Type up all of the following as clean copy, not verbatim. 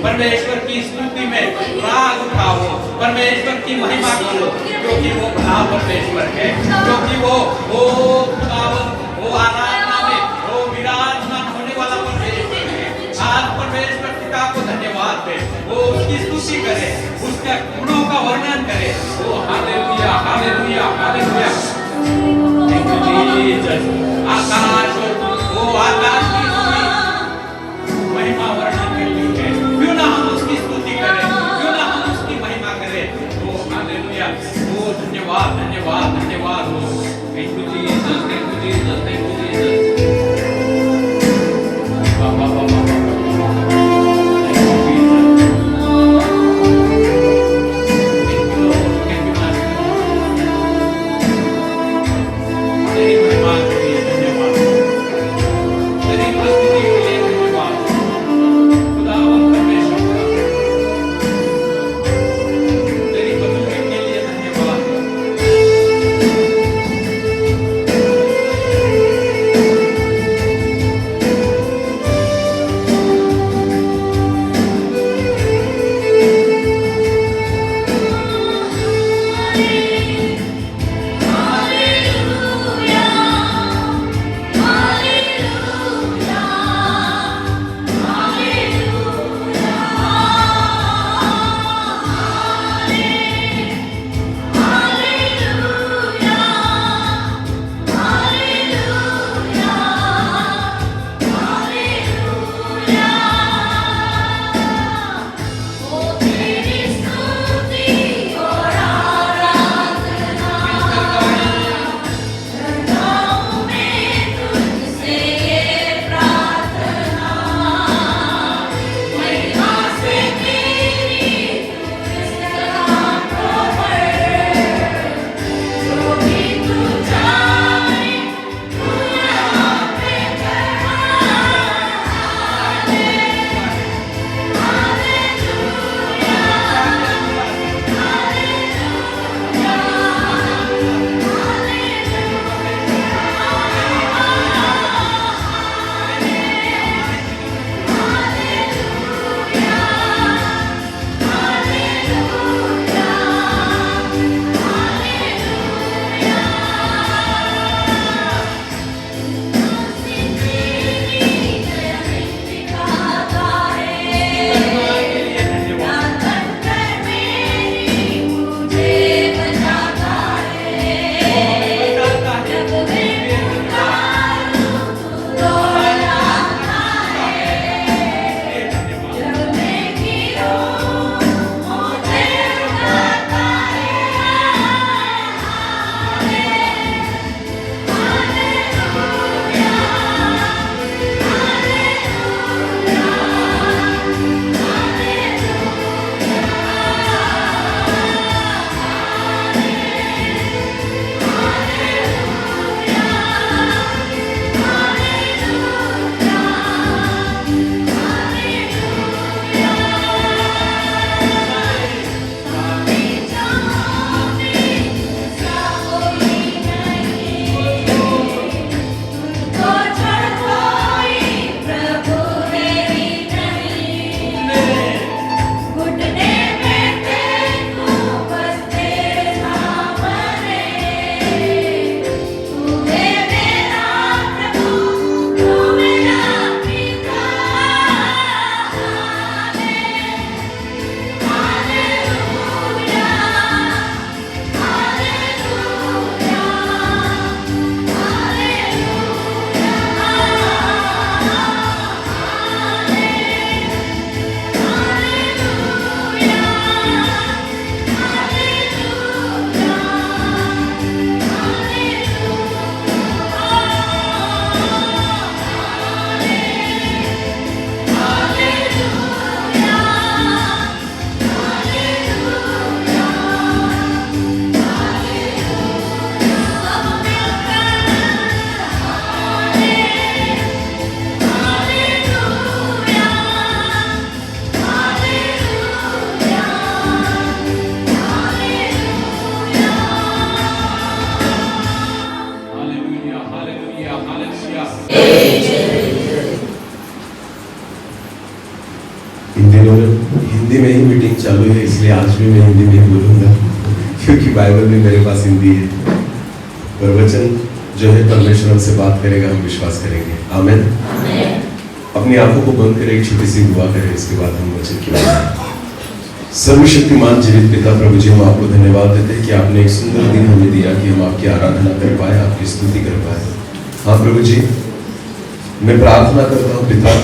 परमेश्वर की स्तुति में राग उठाओ, परमेश्वर की महिमा करो, क्योंकि वो भला परमेश्वर है, क्योंकि वो खुदावन वो आराधना में वो विराजमान होने वाला परमेश्वर है। आज परमेश्वर पिता को धन्यवाद दे, वो उसकी स्तुति करे, उसके गुणों का वर्णन करे। Oh hallelujah hallelujah hallelujah. Thank you Jesus. आकाश वो आकाश की महिमा वर्णन करती है, क्यों ना हम उसकी स्तुति करें, क्यों ना हम उसकी महिमा करें। ओ हालेलुया। ओ धन्यवाद धन्यवाद धन्यवाद हो। Thank you Jesus thank you Jesus thank you Jesus. वाह वाह वाह वाह। महिमा के लिए धन्यवाद। इन दिनों में हिंदी में ही मीटिंग चालू है, इसलिए आज भी मैं हिंदी में ही बोलूँगा, क्योंकि बाइबल में मेरे पास हिंदी है। पर वचन जो है परमेश्वर हमसे बात करेगा, हम विश्वास करेंगे। आमीन। अपनी आंखों को बंद करें, एक छोटी सी दुआ करें, इसके बाद हम वचन की बात। सर्वशक्तिमान जीवित पिता प्रभु जी, हम आपको धन्यवाद देते हैं कि आपने एक सुंदर दिन हमें दिया कि हम आपकी आराधना कर पाए, आपकी स्तुति कर पाए। हाँ प्रभु जी, मैं प्रार्थना करता हूँ पिता,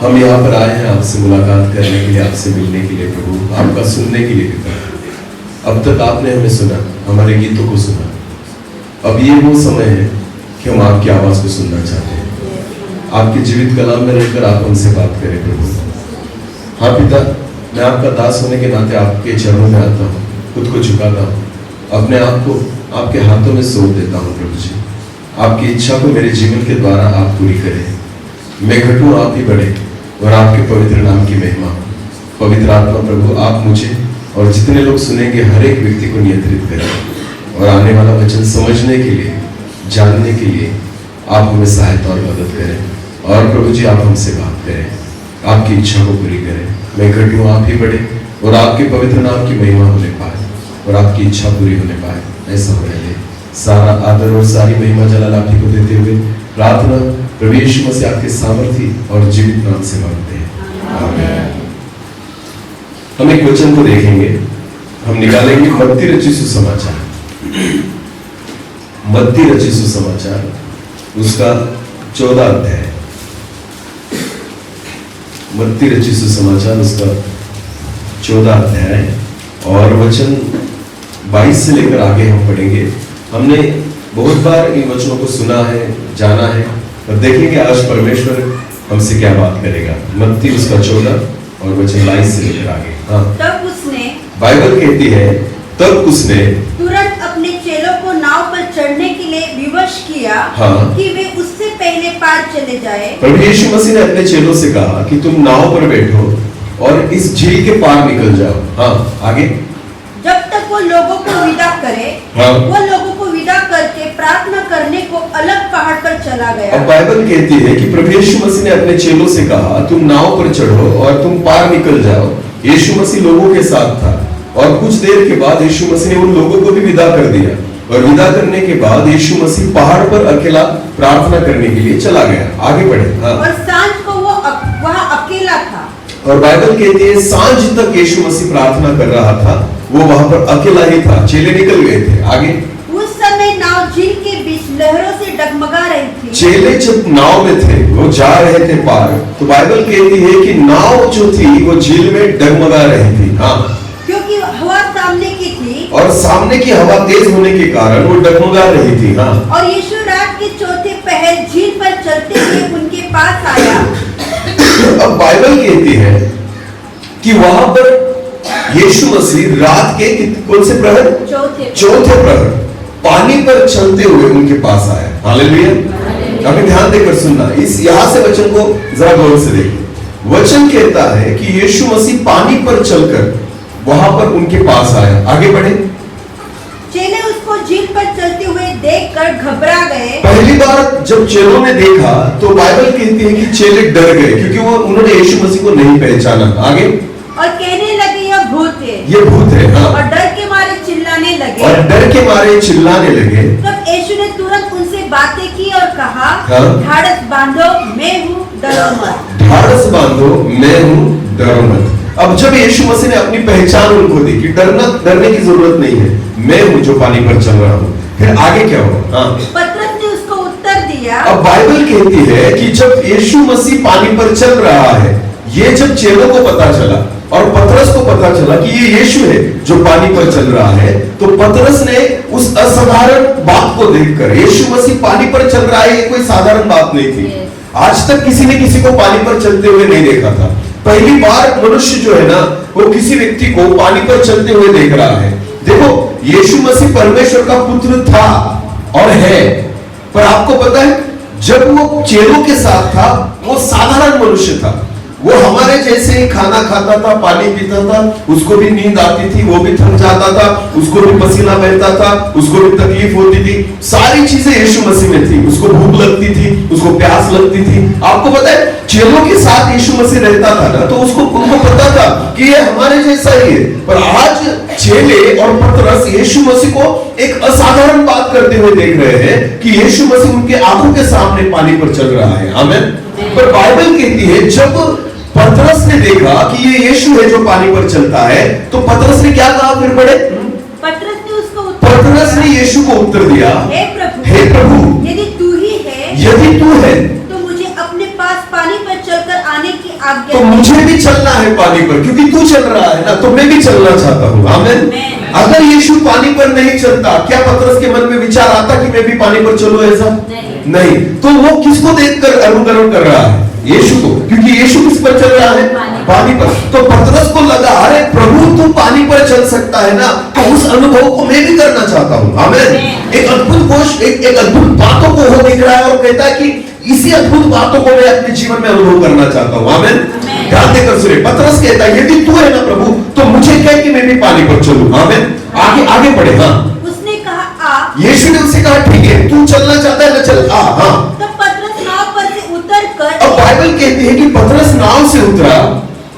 हम यहाँ पर आए हैं आपसे मुलाकात करने के लिए, आपसे मिलने के लिए प्रभु, आपका सुनने के लिए पिता। अब तक आपने हमें सुना, हमारे गीतों को सुना, अब ये वो समय है कि हम आपकी आवाज़ को सुनना चाहते हैं। आपके जीवित कलाम में रहकर आप हमसे बात करें प्रभु। हाँ पिता, मैं आपका दास होने के नाते आपके चरणों में आता हूँ, खुद को झुकाता हूँ, अपने आप को आपके हाथों में सौंप देता हूँ प्रभु जी। आपकी इच्छा को मेरे जीवन के द्वारा आप पूरी करें। मैं घटूं, आप ही बढ़े, और आपके पवित्र नाम की महिमा। पवित्र आत्मा प्रभु, आप मुझे और जितने लोग सुनेंगे हर एक व्यक्ति को नियंत्रित करें, और आने वाला वचन समझने के लिए, जानने के लिए आप हमें सहायता और मदद करें। और प्रभु जी, आप हमसे बात करें, आपकी इच्छा को पूरी करें। मैं घटूं, आप ही बढ़े, और आपके पवित्र नाम की महिमा होने पाए, और आपकी इच्छा पूरी होने पाए। ऐसा होने ले। सारा आदर और सारी महिमा जलाल आप ही को देते हुए प्रार्थना प्रभु यीशु मसीह आपके सामर्थी और जीवित नाम से मांगते हैं। आमीन। हम एक वचन को देखेंगे, हम निकालेंगे मत्ती रचित सुसमाचार, मत्ती रचित सुसमाचार, उसका 14 अध्याय। मत्ती रचित सुसमाचार उसका 14 अध्याय और वचन 22 से लेकर आगे हम पढ़ेंगे। हमने बहुत बार इन वचनों को सुना है, जाना है, और देखेंगे आज परमेश्वर हमसे क्या बात करेगा। मत्ती उसका 14 और वचन 22 से लेकर आगे। हाँ, तब उसने, बाइबल कहती है, तब उसने तुरंत अपने चेलों को नाव पर चढ़ने के लिए विवश किया। हाँ, कि वे उससे पहले पार चले जाए। प्रभु यीशु मसीह ने अपने चेलों से कहा कि तुम नाव पर बैठो और इस झील के पार निकल जाओ। हाँ, आगे। जब तक वो लोगों को विदा करे, हाँ, वो लोगों को विदा करके प्रार्थना करने को अलग पहाड़ पर चला गया। अब बाइबल कहती है कि प्रभु यीशु मसीह ने अपने चेलों से कहा तुम नाव पर चढ़ो और तुम पार निकल जाओ। यीशु मसीह लोगों के साथ था, और कुछ देर के बाद यीशु मसीह ने उन लोगों को भी विदा कर दिया, और विदा करने के बाद यीशु मसीह पहाड़ पर अकेला प्रार्थना करने के लिए चला गया। आगे बढ़े। हाँ, और सांझ को वो वहाँ अकेला था। और बाइबल कहती है सांझ तक यीशु मसीह प्रार्थना कर रहा था, वो वहां पर अकेला ही था, चेले निकल गए थे। आगे। उस समय नाव झील के बीच लहरों से डगमगा रही थी। चेले जब नाव में थे, वो जा रहे थे पार, तो बाइबल कहती है कि नाव जो थी वो झील में डगमगा रही थी। हाँ, क्योंकि हवा सामने की थी, और सामने की हवा तेज होने के कारण वो डगमगा रही थी। हाँ, और यीशु रात के चौथे पहर झील पर चलते हुए उनके पास आया। अब बाइबल कहती है कि वहां पर यीशु मसीह रात के कौन से प्रहर? चौथे प्रहर पानी पर चलते हुए उनके पास आया। हालेलुया। अभी ध्यान देकर सुनना, इस यहां से वचन को जरा गौर से देखो। वचन कहता है कि यीशु मसीह पानी पर चलकर वहां पर उनके पास आया। आगे बढ़े। चेले उसको झील पर चलते हुए देखकर घबरा गए। पहली बार जब चेलों ने देखा तो बाइबल कहती है कि चेले डर गए, क्योंकि वो उन्होंने यीशु मसीह को नहीं पहचाना। आगे। और कहने लगे यह भूत है, ये भूत है। हाँ, और डर के मारे चिल्लाने लगे। और डर के मारे चिल्लाने लगे। तब यीशु ने तुरंत उनसे बातें की और कहा, हाँ, ढाढ़स बांधो, मैं हूँ, डरो मत। ढाढ़स बांधो, मैं हूँ, डरो मत। अब जब यीशु मसीह ने अपनी पहचान उनको दी कि डरने की जरूरत नहीं है, मैं हूँ जो पानी पर चल रहा हूँ, फिर आगे क्या हुआ? हाँ, पतरस ने उसको उत्तर दिया। अब बाइबल कहती है कि जब यीशु मसीह पानी पर चल रहा है, ये जब चेलों को पता चला और पतरस को पता चला कि ये यीशु है जो पानी पर चल रहा है, तो पतरस ने उस असाधारण बात को देखकर, यीशु मसीह पानी पर चल रहा है, ये कोई साधारण बात नहीं थी। आज तक किसी ने किसी को पानी पर चलते हुए नहीं देखा था। पहली बार मनुष्य जो है ना, वो किसी व्यक्ति को पानी पर चलते हुए देख रहा है। देखो, यीशु मसीह परमेश्वर का पुत्र था और है, पर आपको पता है जब वो चेलों के साथ था वो साधारण मनुष्य था, वो हमारे जैसे ही खाना खाता था, पानी पीता था, उसको भी नींद आती थी, वो भी थक जाता था, उसको भी पसीना बहता था, उसको भी तकलीफ होती थी। सारी चीजें यीशु मसीह में थी। उसको भूख लगती थी, उसको प्यास लगती थी। आपको पता है चेलों के साथ यीशु मसीह रहता था ना, तो उनको पता था कि ये हमारे जैसा ही है। पर आज चेले और पतरस यीशु मसीह को एक असाधारण बात करते हुए देख रहे हैं कि यीशु मसीह उनके आंखों के सामने पानी पर चल रहा है। आमीन। पर बाइबल कहती है जब पतरस ने देखा कि ये यीशु है जो पानी पर चलता है, तो पतरस ने क्या कहा? फिर पढ़े। पतरस ने यीशु को उत्तर दिया, हे प्रभु, यदि तू ही है, यदि तू है तो मुझे अपने पास पानी पर चलकर आने की आज्ञा तो दे। मुझे भी चलना है पानी पर, क्योंकि तू चल रहा है ना, तो मैं भी चलना चाहता हूँ। आमीन। अगर यीशु पानी पर नहीं चलता, क्या पतरस के मन में विचार आता कि मैं भी पानी पर चलूं? ऐसा नहीं। तो वो किसको देखकर अनुकरण कर रहा है? यीशु को, क्योंकि यीशु किस पर चल रहा है? पानी पर। तो पतरस को लगा, अरे प्रभु तू पानी पर चल सकता है ना, तो उस अनुभव को मैं भी करना चाहता हूँ। आमीन। एक अद्भुत बातों को वो देख रहा है और कहता है कि इसी अद्भुत बातों को मैं अपने जीवन में अनुभव करना चाहता हूँ। आमीन। ध्यान देकर सुनिए, पतरस कहता है यदि तू है ना प्रभु, तो मुझे कह कि मैं भी पानी पर चलूं। आमीन। आगे बढ़े। हाँ, उसने कहा आ। यीशु ने उससे कहा ठीक है, तू चलना चाहता है ना, चल आ। हाँ, तब पतरस नाव पर से उतरकर, अब बाइबल कहती है कि पतरस नाव से उतरा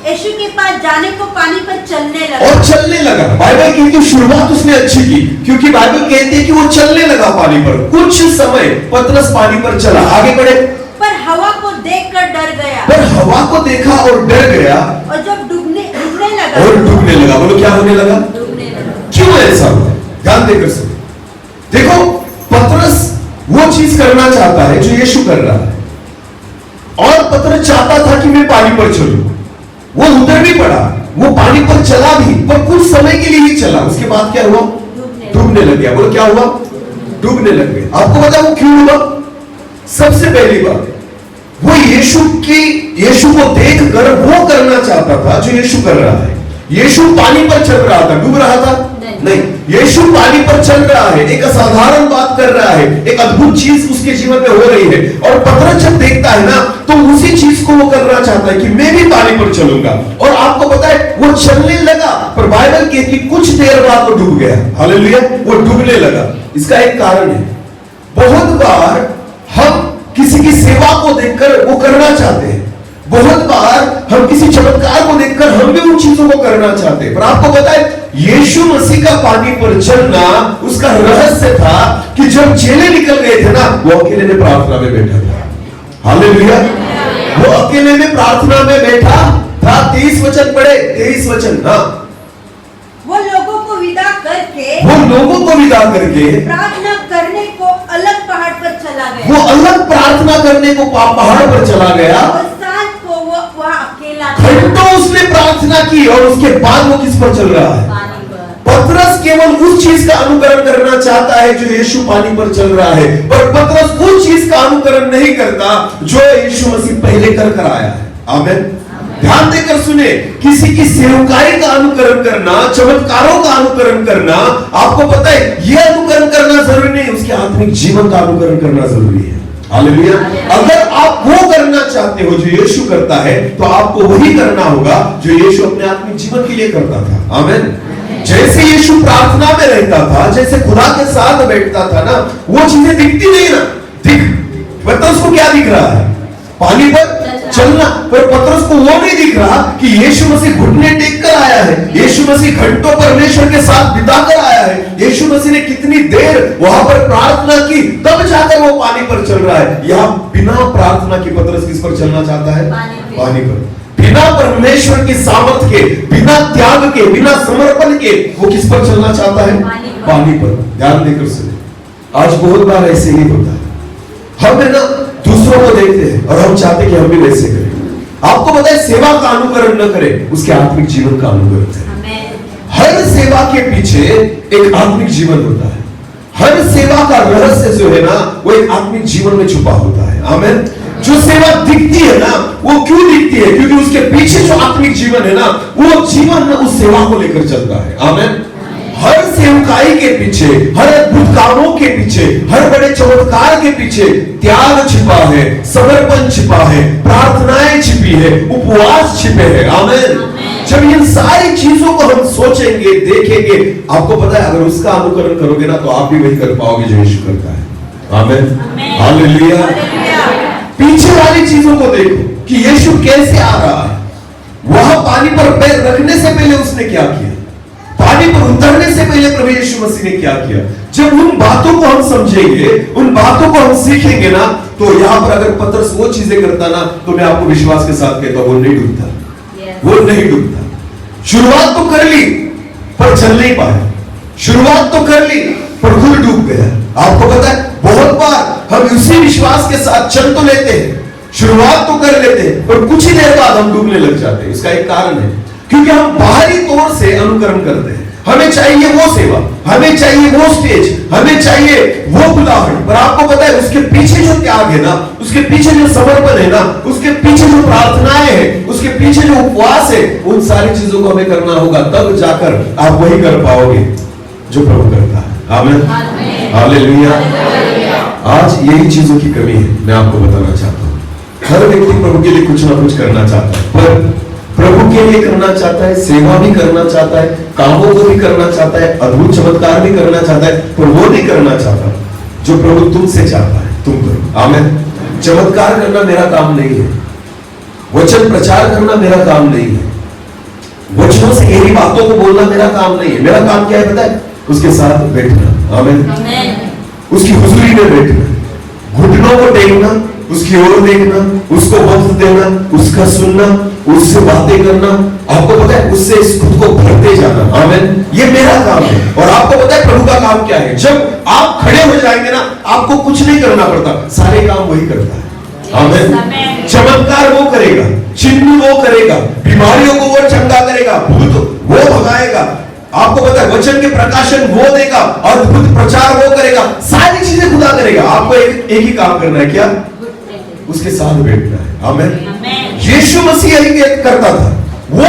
यीशु के पास जाने को पानी पर चलने लगा। और चलने लगा। बाइबल कहती है शुरुआत उसने अच्छी की, क्योंकि बाइबल कहती है कि वो चलने लगा पानी पर। कुछ समय पतरस पानी पर चला, आगे बढ़े। पर हवा को देखकर डर गया। पर हवा को देखा और डर गया और जब डूबने लगा। बोलो क्या होने लगा? क्यों ऐसा हुआ? ध्यान देकर सुनो। देखो, पतरस वो चीज करना चाहता है जो यीशु कर रहा है, और पतरस चाहता था कि मैं पानी पर चलूं। वो उतर भी पड़ा, वो पानी पर चला भी, पर कुछ समय के लिए ही चला। उसके बाद क्या हुआ? डूबने लग गया। बोलो क्या हुआ? डूबने लग गया। आपको पता वो क्यों हुआ? सबसे पहली बात, वो यीशु को देखकर वो करना चाहता था जो यीशु कर रहा है। यीशु पानी पर चल रहा था, डूब रहा था नहीं। यीशु पानी पर चल रहा है, एक असाधारण बात कर रहा है, एक अद्भुत चीज उसके जीवन में हो रही है, और पतरस जब देखता है ना, तो उसी चीज को वो करना चाहता है कि मैं भी पानी पर चलूंगा। और आपको पता है वो चलने लगा, पर बाइबल कहती कुछ देर बाद वो डूब गया। हालेलुया। वो डूबने लगा। इसका एक कारण है, बहुत बार हम किसी की सेवा को देखकर वो करना चाहते हैं, बहुत बार हम किसी चमत्कार को देखकर हम भी उन चीजों को करना चाहते हैं। पर आपको पता है यीशु मसीह का पानी पर चलना, उसका रहस्य था कि जब चेले निकल गए थे ना, वो अकेले में प्रार्थना में बैठा था। हालेलुया। वो अकेले में प्रार्थना में बैठा था। 23 वचन पढ़े, 23 वचन। हाँ, वो लोगों को विदा करके प्रार्थना करने को अलग पहाड़ पर चला गया। वो अलग प्रार्थना करने को पहाड़ पर चला गया। और सांझ को वो वहाँ अकेला घंटों उसने प्रार्थना की, और उसके बाद वो किस पर चल रहा है? पानी पर। पतरस केवल उस चीज का अनुकरण करना चाहता है जो यीशु पानी पर चल रहा है, पर पतरस उस चीज का अनुकरण नहीं करता जो यीशु मसीह पहले कर आया है। आमीन। ध्यान देकर सुने, किसी की सेवकाई का अनुकरण करना, चमत्कारों का अनुकरण करना, आपको पता है यह अनुकरण करना जरूरी नहीं, उसके आत्मिक जीवन का अनुकरण करना जरूरी है। हालेलुया। अगर आप वो करना चाहते हो जो यीशु करता है, तो आपको वही करना होगा जो यीशु अपने आत्मिक जीवन के लिए करता था। आमीन। जैसे यीशु प्रार्थना में रहता था, जैसे खुदा के साथ बैठता था ना, वो चीजें दिखती नहीं ना। पतरस को क्या दिख रहा है? पानी पर चलना। पर पतरस को वो नहीं दिख रहा कि यीशु मसीह घुटने टेक कर आया है, यीशु मसीह घंटों परमेश्वर के साथ बिताकर आया है, यीशु मसीह ने कितनी देर वहां पर प्रार्थना की, तब जाकर वो पानी पर चल रहा है। यहां बिना प्रार्थना के पतरस किस पर चलना चाहता है? पानी पर। बिना परमेश्वर की सामर्थ के, बिना त्याग के, बिना समर्पण के वो किस पर चलना चाहता है? पानी पर। ध्यान देकर सुने, आज बहुत बार ऐसे ही होता है। हम है ना दूसरों को देखते हैं और हम चाहते कि हम भी वैसे करें। आपको पता है सेवा का अनुकरण न करें, उसके आत्मिक जीवन का अनुकरण करें। हर सेवा के पीछे एक आत्मिक जीवन होता है। हर सेवा का रहस्य जो है ना, वो एक आत्मिक जीवन में छुपा होता है। आमीन। जो सेवा दिखती है ना, वो क्यों दिखती है? क्योंकि उसके पीछे जो आत्मिक जीवन है ना, वो जीवन उस सेवा को लेकर चलता है। आमीन। हर सेवकाई के पीछे, हर अद्भुत कामों के पीछे, हर बड़े चमत्कार के पीछे त्याग छिपा है, समर्पण छिपा है, प्रार्थनाएं छिपी है, उपवास छिपे हैं। आमीन। जब इन सारी चीजों को हम सोचेंगे, देखेंगे, आपको पता है अगर उसका अनुकरण करोगे ना तो आप भी वही कर पाओगे जो यीशु करता है। आमीन। हालेलुया। पीछे वाली चीजों को देखो कि यीशु कैसे आ रहा है। वहां पानी पर पैर रखने से पहले उसने क्या किया, पानी पर उतरने से पहले प्रभु यीशु मसीह ने क्या किया। जब उन बातों को हम समझेंगे, उन बातों को हम सीखेंगे ना, तो यहां पर अगर पतरस वो चीजें करता ना, तो मैं आपको विश्वास के साथ कहता हूं वो नहीं डूबता। वो नहीं डूबता। शुरुआत तो कर ली पर चल नहीं पाया, शुरुआत तो कर ली पर खुद डूब गया। आपको पता है बहुत बार हम उसी विश्वास के साथ चल तो लेते हैं, शुरुआत तो कर लेते हैं, पर कुछ ही देर बाद हम डूबने लग जाते हैं। इसका एक कारण है क्योंकि हम बाहरी तौर से अनुकरण करते हैं। हमें चाहिए वो सेवा, हमें चाहिए वो स्टेज, हमें चाहिए वो बुलाहट, पर आपको पता है उसके पीछे जो त्याग है ना, उसके पीछे जो समर्पण है ना, उसके पीछे जो प्रार्थनाएं हैं, उसके पीछे जो उपवास है, उन सारी चीजों को हमें करना होगा, तब जाकर आप वही कर पाओगे जो प्रभु करता है। आमीन। हालेलुया। आज यही चीजों की कमी है। मैं आपको बताना चाहता हूं, हर व्यक्ति प्रभु के लिए कुछ ना कुछ करना चाहता है, पर प्रभु के लिए करना चाहता है, सेवा भी करना चाहता है, कामों को भी करना चाहता है, अद्भुत चमत्कार भी करना चाहता है, पर वो नहीं करना चाहता जो प्रभु तुमसे चाहता है तुम करो। आमीन। चमत्कार करना मेरा काम नहीं है, वचन प्रचार करना मेरा काम नहीं है, वचनों से यही बातों को बोलना मेरा काम नहीं है। मेरा काम क्या है पता है? उसके साथ बैठना। आमीन। उसकी हुजूरी में बैठना, घुटनों को टेकना, उसकी ओर देखना, उसको वक्त देना, उसका सुनना, उससे बातें करना। आपको पता है उससे इस खुद को भरते जाना। आमीन। ये मेरा काम है। और आपको पता है प्रभु का काम क्या है? जब आप खड़े हो जाएंगे ना, आपको कुछ नहीं करना पड़ता, सारे काम वही करता है। आमीन। चमत्कार वो करेगा, चिन्ह वो करेगा, बीमारियों को वो चंगा करेगा, भूत वो भगाएगा। आपको पता है वचन के प्रकाशन वो देगा, अद्भुत प्रचार वो करेगा, सारी चीजें खुदा करेगा। आपको एक ही काम करना है, क्या? उसके साथ बैठना है। आमीन। यीशु मसीह यही करता था। वो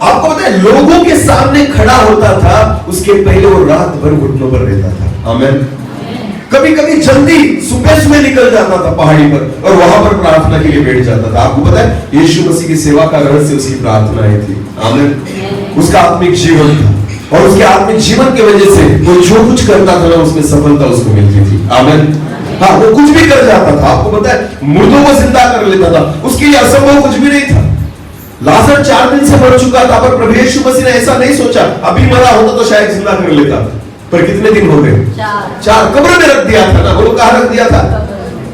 आपको पता है लोगों के सामने खड़ा होता था, उसके पहले वो रात भर घुटनों पर रहता था। आमीन। कभी कभी जल्दी सुबह सुबह निकल जाता था पहाड़ी पर और वहां पर प्रार्थना के लिए बैठ जाता था। आपको पता है यीशु मसीह की सेवा का रहस्य उसकी प्रार्थनाएं थी। आमीन। उसका आत्मिक जीवन था और उसके आत्मिक जीवन की वजह से वो जो कुछ करता था ना उसमें सफलता उसको मिलती थी। आमीन। हाँ, वो कुछ भी कर जाता था। आपको पता है मुर्दों को जिंदा कर लेता था, उसके लिए असंभव कुछ भी नहीं था। लाजर 4 दिन से मर चुका था, पर प्रभु यीशु मसीह ने ऐसा नहीं सोचा अभी मरा होता तो शायद जिंदा कर लेता। पर कितने दिन हो गए? 4। कब्र में रख दिया था ना। बोलो कहां रख दिया था?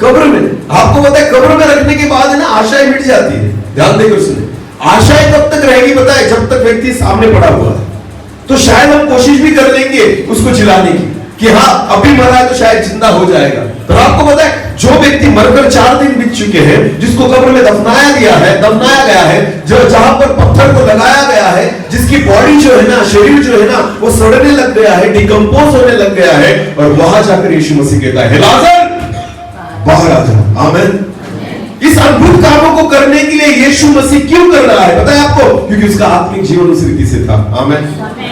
कब्र में। आपको पता है कब्र में रखने के बाद है ना आशाएं मिट जाती है। ध्यान देकर सुने, आशाएं कब तक रहेगी पता है? जब तक व्यक्ति सामने पड़ा हुआ है। तो शायद हम कोशिश भी कर लेंगे उसको जिलाने की कि हाँ अभी मरा है तो शायद जिंदा हो जाएगा। तो आपको पता है जो व्यक्ति मरकर 4 दिन बीत चुके हैं, जिसको कब्र में दफनाया गया है, जो जहां पर पत्थर को लगाया गया है, जिसकी बॉडी जो है ना, शरीर जो है ना, वो सड़ने लग गया है, डिकम्पोज होने लग गया है, और वहां जाकर यीशु मसीह कहता है लाजर बाहर आ जा। आमीन। इस अद्भुत कामों को करने के लिए यीशु मसीह क्यों कर रहा है पता है आपको? क्योंकि उसका आत्मिक जीवन उस रीति से था। आमीन।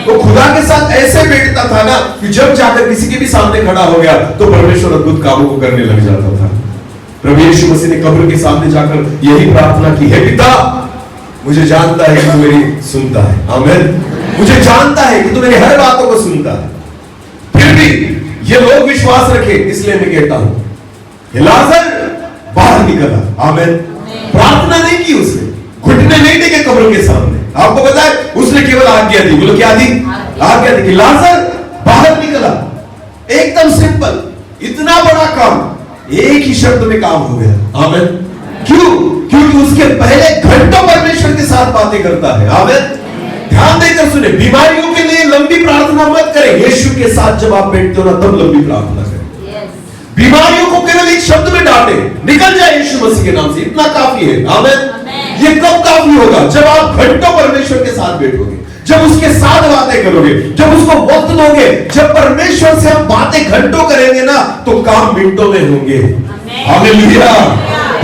वो खुदा के साथ ऐसे बैठता था ना कि जब जाकर किसी के भी सामने खड़ा हो गया तो परमेश्वर अद्भुत कामों को करने लग जाता था। प्रभु यीशु मसीह ने कब्र के सामने जाकर यही प्रार्थना की, हे पिता मुझे जानता है कि तू मेरी सुनता है। आमीन। मुझे जानता है कि तू मेरी हर बातों को सुनता है, फिर भी ये लोग विश्वास रखे, इसलिए मैं कहता हूं लाजर बाहर निकला। आमीन। प्रार्थना नहीं की उसने, घुटने नहीं टेके कब्र के सामने। आपको पता है उसने केवल आज्ञा दी। बोलो क्या दी? आज्ञा दी कि लाजर बाहर निकला। एकदम सिंपल, इतना बड़ा काम एक ही शब्द में काम हो गया। आमीन। क्यों? क्योंकि उसके पहले घंटों परमेश्वर के साथ बातें करता है। आमीन। ध्यान देकर सुने, बीमारियों के लिए लंबी प्रार्थना मत करें, यीशु के साथ जब आप बैठते हो ना तब लंबी प्रार्थना करें। बीमारियों को केवल एक शब्द में डांटे, निकल जाए यीशु मसीह के नाम से, इतना काफी है। आमीन। ये कब काफी होगा? जब आप घंटों परमेश्वर के साथ बैठोगे, जब उसके साथ बातें करोगे, जब उसको वक्त दोगे, जब परमेश्वर से हम बातें घंटों करेंगे ना तो काम मिनटों में होंगे। हालेलुया।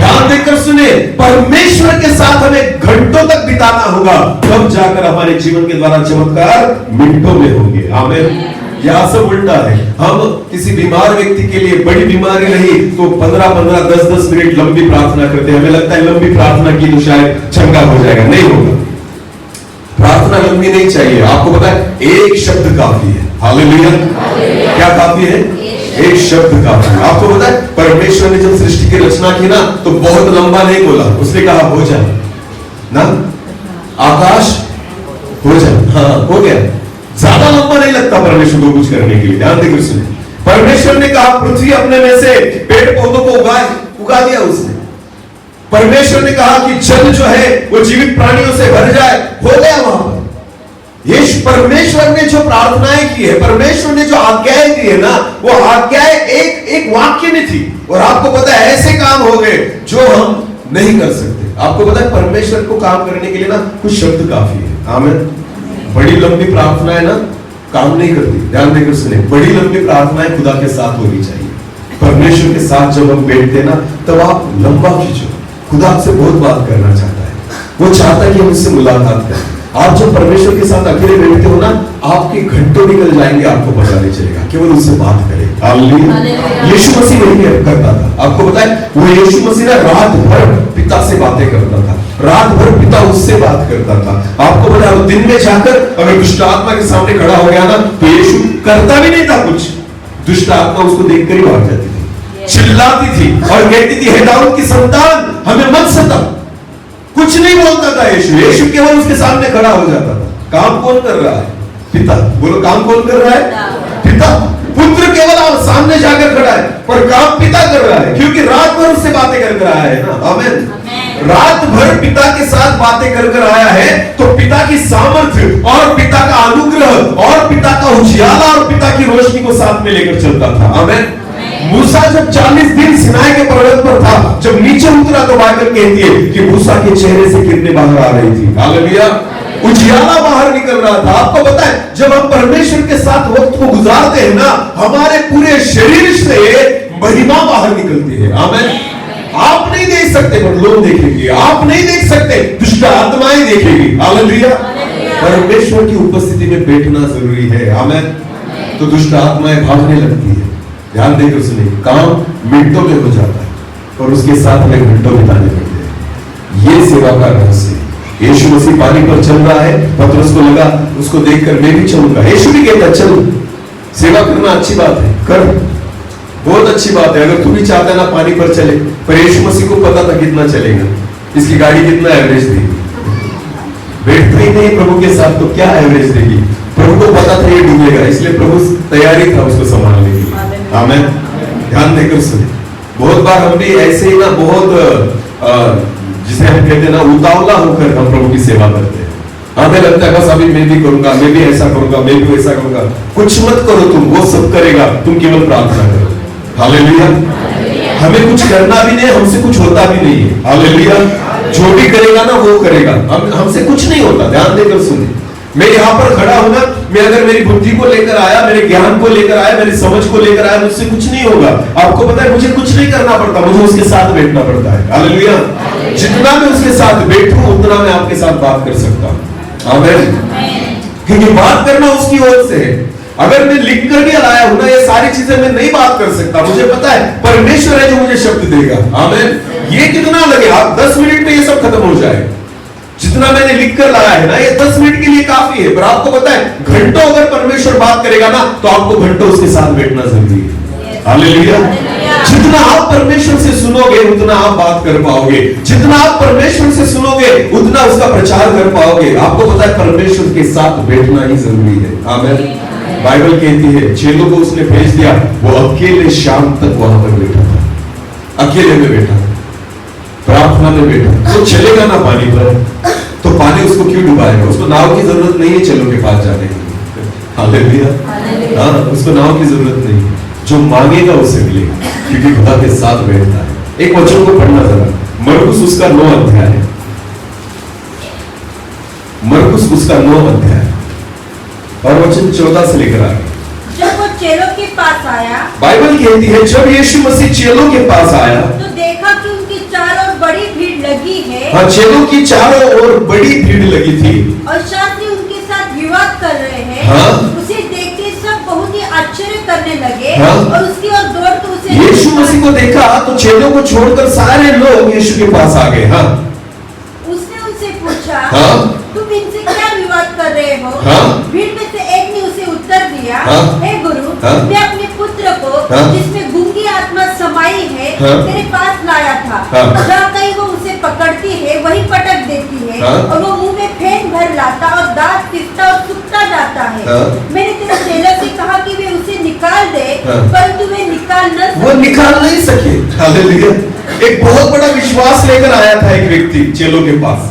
ध्यान देकर सुने, परमेश्वर के साथ हमें घंटों तक बिताना होगा, तब जाकर हमारे जीवन के द्वारा चमत्कार मिनटों में होंगे। आमीन। यह सब उल्टा है। हम किसी बीमार व्यक्ति के लिए, बड़ी बीमारी नहीं तो 15-15, 10-10 मिनट लंबी प्रार्थना करते हैं। हमें लगता है लंबी प्रार्थना की तो शायद चंगा हो जाएगा, नहीं होगा। प्रार्थना लंबी नहीं चाहिए। आपको पता है एक शब्द काफी है। हालेलुया। क्या काफी है? एक शब्द काफी है। आपको पता है परमेश्वर ने जब सृष्टि की रचना की ना तो बहुत लंबा नहीं बोला, उसने कहा हो जा ना, आकाश हो जा, हाँ हो गया। ज्यादा लंबा नहीं लगता परमेश्वर को कुछ करने के लिए। ध्यान देकर सुने, परमेश्वर ने कहा पृथ्वी अपने में से पेड़ पौधों को उगा दिया उसने। परमेश्वर ने कहा कि जल जो है वो जीवित प्राणियों से भर जाए, हो गया वहां पर। ये परमेश्वर ने जो प्रार्थनाएं की है, परमेश्वर ने जो आज्ञाएं दी है ना, वो आज्ञाएं एक वाक्य में थी। और आपको पता है ऐसे काम हो गए जो हम नहीं कर सकते। आपको पता है परमेश्वर को काम करने के लिए ना कुछ शब्द काफी है। आमीन। बड़ी लंबी प्रार्थनाएं ना काम नहीं करती। ध्यान देकर सुने, बड़ी लंबी प्रार्थनाएं खुदा के साथ होनी चाहिए। परमेश्वर के साथ जब हम बैठते ना तब आप लंबा खींचो। खुदा आपसे बहुत बात करना चाहता है, वो चाहता है कि हम उससे मुलाकात करें। आप जब परमेश्वर के साथ अकेले बैठते हो ना, आपके घंटों निकल जाएंगे, आपको पता नहीं चलेगा, केवल उससे बात करें। हालेलुया। यीशु मसीह वही करता था। आपको पता है वो यीशु मसीह ना रात भर पिता से बातें करता था, रात भर पिता उससे बात करता था। आपको पता है वो दिन में जाकर अगर दुष्ट आत्मा के सामने खड़ा हो गया ना तो यीशु करता भी नहीं था कुछ, दुष्ट आत्मा उसको देखकर ही भाग जाती थी, चिल्लाती थी और कहती थी हे दाऊद की संतान हमें मत सता। कुछ नहीं बोलता था यीशु, यीशु केवल उसके सामने खड़ा हो जाता था। काम कौन कर रहा है? पिता। बोलो काम कौन कर रहा है? पिता। पुत्र केवल सामने जाकर खड़ा है पर काम पिता कर रहा है, क्योंकि रात भर उससे बातें कर रहा है ना। आमीन। रात भर पिता के साथ बातें कर आया है तो पिता की सामर्थ्य और पिता का अनुग्रह और पिता का उजियाला और पिता की रोशनी को साथ में लेकर चलता था। आमीन। मूसा जब 40 दिन सिनाई के पर्वत पर था, जब नीचे उतरा तो बाइबल कहती है कि मूसा के चेहरे से किरणें बाहर आ रही थी। हालेलुया। उजियाला बाहर निकल रहा था। आपको पता है जब हम परमेश्वर के साथ वक्त को गुजारते हैं ना, हमारे पूरे शरीर से महिमा बाहर निकलती है। आमीन। आप नहीं देख सकते पर लोग देखेंगे, आप नहीं देख सकते दुष्ट आत्माएं देखेंगी। हालेलुया। परमेश्वर की उपस्थिति में बैठना जरूरी है। आमीन। तो दुष्ट आत्माएं भागने लगती है। ध्यान देकर सुनिए, काम मिनटों में हो जाता है और उसके साथ में घंटों बिताने पड़ते हैं। ये सेवा का रहस्य है। यीशु मसीह पानी पर चल रहा है, पतरस को लगा उसको देखकर मैं भी चलूंगा। यीशु भी कहता चल, सेवा करना अच्छी बात है, कर, बहुत अच्छी बात है अगर तू भी चाहता है ना पानी पर चले। पर यीशु मसीह को पता था कितना चलेगा, इसकी गाड़ी कितना एवरेज देगी। बैठता ही नहीं प्रभु के साथ तो क्या एवरेज देगी। प्रभु को पता था ये डूबेगा, इसलिए प्रभु तैयारी था उसको संभालने की। आमीन। ध्यान देकर सुने, बहुत बार हम भी ऐसे ही ना बहुत जिसे हम कहते हैं ना उतावला होकर हम प्रभु की सेवा करते हैं। हमें लगता है बस अभी मैं भी करूंगा, मैं भी ऐसा करूंगा, मैं भी वैसा करूंगा। कुछ मत करो तुम, वो सब करेगा, तुम केवल प्रार्थना करो। हालेलुया। हमें कुछ करना भी नहीं, हमसे कुछ होता भी नहीं है। हालेलुया। जो भी करेगा ना वो करेगा, हमसे कुछ नहीं होता। ध्यान देकर सुने, मैं यहाँ पर खड़ा हूं ना, मैं अगर मेरी बुद्धि को लेकर आया, मेरे ज्ञान को लेकर आया, मेरी समझ को लेकर आया, मुझसे कुछ नहीं होगा। आपको पता है मुझे कुछ नहीं करना पड़ता, मुझे उसके साथ बैठना पड़ता है। हालेलुया। जितना मैं उसके साथ बैठूं उतना मैं आपके साथ बात कर सकता हूं। आमीन। क्योंकि बात करना उसकी ओर से है। अगर मैं लिख कर भी लाया हूं ना, ये सारी चीजें मैं नहीं बात कर सकता। मुझे पता है परमेश्वर है जो मुझे शब्द देगा। आमीन। ये कितना लगे, आप 10 मिनट में ये सब खत्म हो जाए। जितना मैंने लिख कर लाया है ना, ये 10 मिनट के लिए काफी है। पर आपको पता है घंटों अगर परमेश्वर बात करेगा ना तो आपको घंटों उसके साथ बैठना जरूरी है। हालेलुया। जितना आप परमेश्वर से सुनोगे उतना आप बात कर पाओगे, जितना आप परमेश्वर से सुनोगे उतना उसका प्रचार कर पाओगे। आपको पता है परमेश्वर के साथ बैठना ही जरूरी है। आमीन। बाइबल कहती है चेलों को उसने भेज दिया, वो अकेले शाम तक वहां पर बैठा था, अकेले में बैठा, प्रार्थना में बैठा। तो चलेगा ना पानी पर, तो पानी उसको क्यों डुबाएगा? उसको नाव की जरूरत नहीं है चेलों के पास जाने की। हालेलुया। हाँ, उसको नाव की जरूरत नहीं है, जो मांगेगा उसे मिलेगा, क्योंकि खुदा के साथ बैठता है। एक वचन को पढ़ना जरा, मरकुस उसका 9 अध्याय है। मरकुस उसका 9 अध्याय और वचन 14 से लेकर आगे। जब वो चेलों के पास आया, बाइबल कहती है जब यीशु मसीह चेलों के पास आया तो देखा कि उनकी चारों लगी है हाँ, चेलों की चारों ओर बड़ी भीड़ लगी थी और शास्त्री उनके साथ विवाद कर रहे हैं। हाँ। उसे देखते सब बहुत ही आश्चर्य करने लगे हाँ। और उसकी ओर दौड़ कर उसे यीशु मसीह को देखा तो चेलों को छोड़कर सारे लोग यीशु के पास आ गए। हाँ, उसने उनसे पूछा, हाँ। तुम इनसे क्या विवाद कर रहे हो? हाँ। भीड़ में से एक ने उसे उत्तर दिया, हाँ। हे गुरु, हाँ। मैं अपने पुत्र को हाँ। जिसमें गूंगी आत्मा समाई है हाँ। तेरे पास लाया था। हाँ। जहाँ कहीं वो उसे पकड़ती है वहीं पटक देती है हाँ। और वो मुंह में फेन भर लाता और दांत पिसता और सूखता जाता है। हाँ। मैंने तेरे चेलों से कहा कि वे उसे निकाल दे, हाँ। परंतु वे निकाल न वो सके। निकाल नहीं सके। हालेलुया। एक बहुत बड़ा विश्वास लेकर आया था एक व्यक्ति चेलों के पास,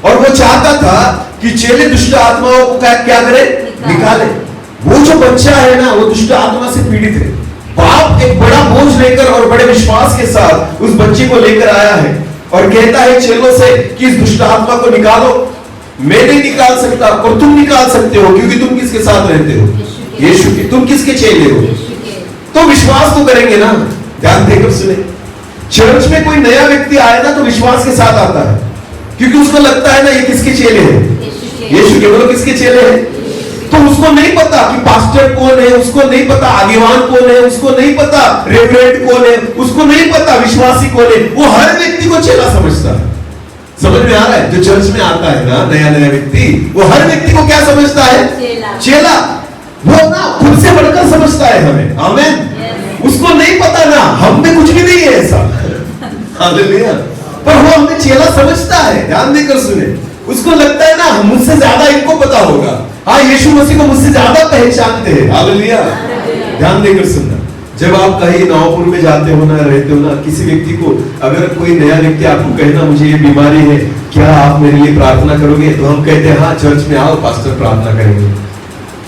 और वो चाहता था कि चेले दुष्ट आत्माओं को क्या करे, निकाले। वो जो बच्चा है ना, वो दुष्ट आत्मा से पीड़ित है। बाप एक बड़ा बोझ लेकर और बड़े विश्वास के साथ उस बच्चे को लेकर आया है और कहता है चेलों से कि इस दुष्ट आत्मा को निकालो। मैं नहीं निकाल सकता और तुम निकाल सकते हो, क्योंकि तुम किसके साथ रहते हो? यीशु के। तुम किसके चेले हो? तो विश्वास तो करेंगे ना। ध्यान देकर सुने, चर्च में कोई नया व्यक्ति आए ना तो विश्वास के साथ आता है, क्योंकि उसको लगता है ना ये किसके चेले हैं? यीशु के। बोलो किसके चेले हैं? तो उसको नहीं पता कि पास्टर कौन है, उसको नहीं पता आगेवान कौन है, उसको नहीं पता रेवरेंड कौन है, उसको नहीं पता विश्वासी कौन है। वो हर व्यक्ति को चेला समझता है। समझ में आ रहा है? जो चर्च में आता है ना नया नया व्यक्ति, वो हर व्यक्ति को क्या समझता है? चेला। वो ना खुद से बढ़कर समझता है हमें। आमीन। उसको नहीं पता ना हम में कुछ भी नहीं है ऐसा। हालेलुया। पर वो हमें चेला समझता है। ध्यान देकर सुने, उसको लगता है ना मुझसे ज्यादा इनको पता होगा। हाँ, यीशु मसीह को मुझसे ज्यादा पहचानते हैं। हालेलुया। ध्यान देकर सुनना, जब आप कहीं नावपुर में जाते हो ना, रहते हो ना, किसी व्यक्ति को अगर कोई नया व्यक्ति आपको कहना मुझे ये बीमारी है, क्या आप मेरे लिए प्रार्थना करोगे? तो हम कहते हैं हाँ चर्च में आओ, पास्टर प्रार्थना करेंगे,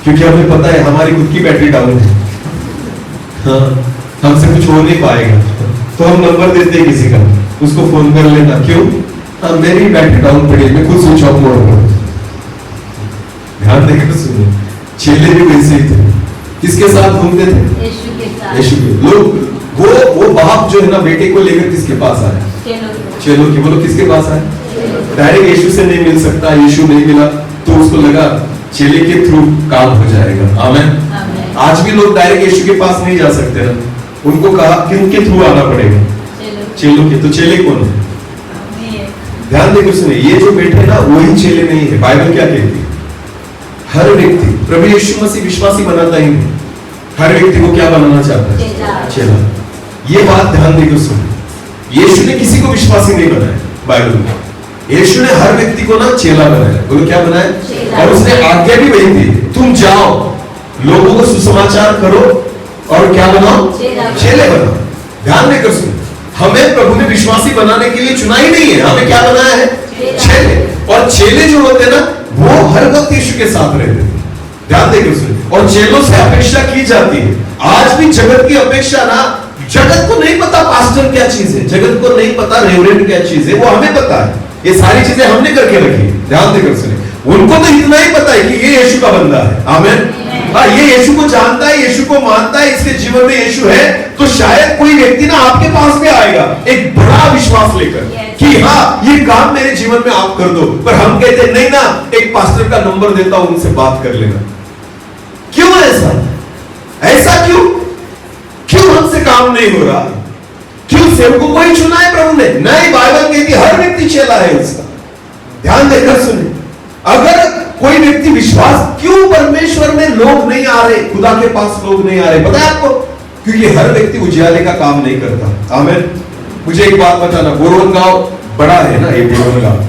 क्योंकि हमें पता है हमारी खुद की बैटरी डाउन है। हाँ, हमसे कुछ हो नहीं पाएगा, तो हम नंबर देते हैं किसी का, उसको फोन कर लेना। क्यों? हाँ, मेरी बैटरी डाउन पड़ी, मैं खुद स्विच ऑफ मोड पर। ध्यान देकर सुनो, चेले भी वैसे ही थे। किसके साथ घूमते थे? यीशु के। लोग वो बाप जो है ना बेटे को लेकर किसके पास आया? चेलों की। बोलो किसके पास आया? डायरेक्ट यीशु से नहीं मिल सकता, यीशु नहीं मिला तो उसको लगा चेले के थ्रू काम हो जाएगा। आमीन। आज भी लोग डायरेक्ट यीशु के पास नहीं जा सकते ना, उनको कहा कि उनके थ्रू आना पड़ेगा, चेलों के। तो चेले कौन है? ध्यान देकर सुनिए, ये जो बैठे ना वही चेले नहीं है। बाइबल क्या कहती है? हर व्यक्ति प्रभु यीशु मसीह विश्वासी बनाता ही नहीं, हर व्यक्ति को क्या बनाना चाहता है? चेला। ये बात ध्यान देकर सुनिए, यीशु ने किसी को विश्वासी नहीं बनाया बाइबल में। यीशु ने हर व्यक्ति को ना चेला बनाया। बोलो क्या बनाया? और उसने आज्ञा भी वही दी, तुम जाओ लोगों को सुसमाचार करो और क्या बनाओ? चेले बनाओ। ध्यान देकर सुनिए, हमें प्रभु ने विश्वासी बनाने के लिए चुना ही नहीं है, हमें क्या बनाया है? चेले। और चेले जो होते ना वो हर वक्त यीशु के साथ रहते थे। ध्यान देकर सुनिए, और चेलों से अपेक्षा की जाती है। आज भी जगत की अपेक्षा ना, जगत को नहीं पता पास्टर क्या चीज है, जगत को नहीं पता रेवरेंड क्या चीज है, वो हमें पता है। ये सारी चीजें हमने करके रखी है। ध्यान देकर सुनिए, उनको तो इतना ही पता है कि ये यीशु का बंदा है। आमीन। हाँ, ये यीशु को जानता है, यीशु को मानता है, इसके जीवन में यीशु है, तो शायद कोई व्यक्ति ना आपके पास में आएगा एक बड़ा विश्वास लेकर कि हाँ ये काम मेरे जीवन में आप कर दो। पर हम कहते हैं नहीं ना, एक पास्टर का नंबर देता हूं, उनसे बात कर लेना। क्यों ऐसा? ऐसा क्यों? क्यों हमसे काम नहीं हो रहा? क्यों सेवकों को ही चुना है प्रभु ने? नहीं, बाइबल कहती है हर व्यक्ति चेला है उसका। ध्यान देकर सुनिए, अगर कोई व्यक्ति विश्वास, क्यों परमेश्वर में लोग नहीं आ रहे, खुदा के पास लोग नहीं आ रहे? पता है आपको? क्योंकि हर व्यक्ति उजियाले का काम नहीं करता। आमीन। मुझे एक बात बताना, बोरवन गांव बड़ा है ना, ये बोरवन गांव,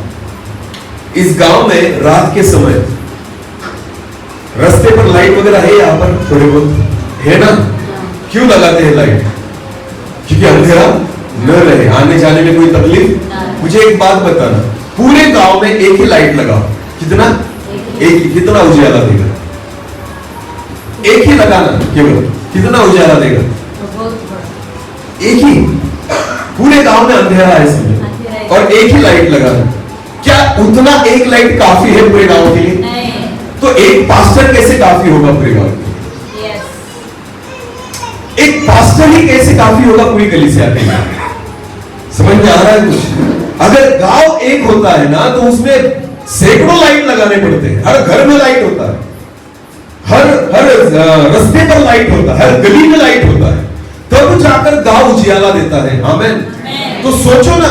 इस गांव में रात के समय रास्ते पर लाइट वगैरह है, यहाँ पर थोड़े बहुत है ना। क्यों लगाते हैं लाइट? क्योंकि अंधेरा न रहे, आने जाने में कोई तकलीफ। मुझे एक बात बताना, पूरे गांव में एक ही लाइट लगाओ, कितना? एक ही। कितना उजाला देगा? एक ही लगाना केवल, कितना उजाला देगा? एक ही। पूरे गांव में अंधेरा है इसमें, और एक ही लाइट लगाना, क्या उतना एक लाइट काफी है पूरे गांव के लिए? तो एक पास्टर कैसे काफी होगा पूरे गांव के लिए? एक पास्टर ही कैसे काफी होगा पूरी कलीसिया के लिए? समझ में आ रहा है कुछ? अगर गांव एक होता है ना तो उसमें सैकड़ों लाइट लगाने पड़ते हैं, हर घर में लाइट होता है, हर रास्ते पर लाइट होता है, हर गली में लाइट होता है, तब जाकर गांव उजियाला देता है। आमीन। तो सोचो ना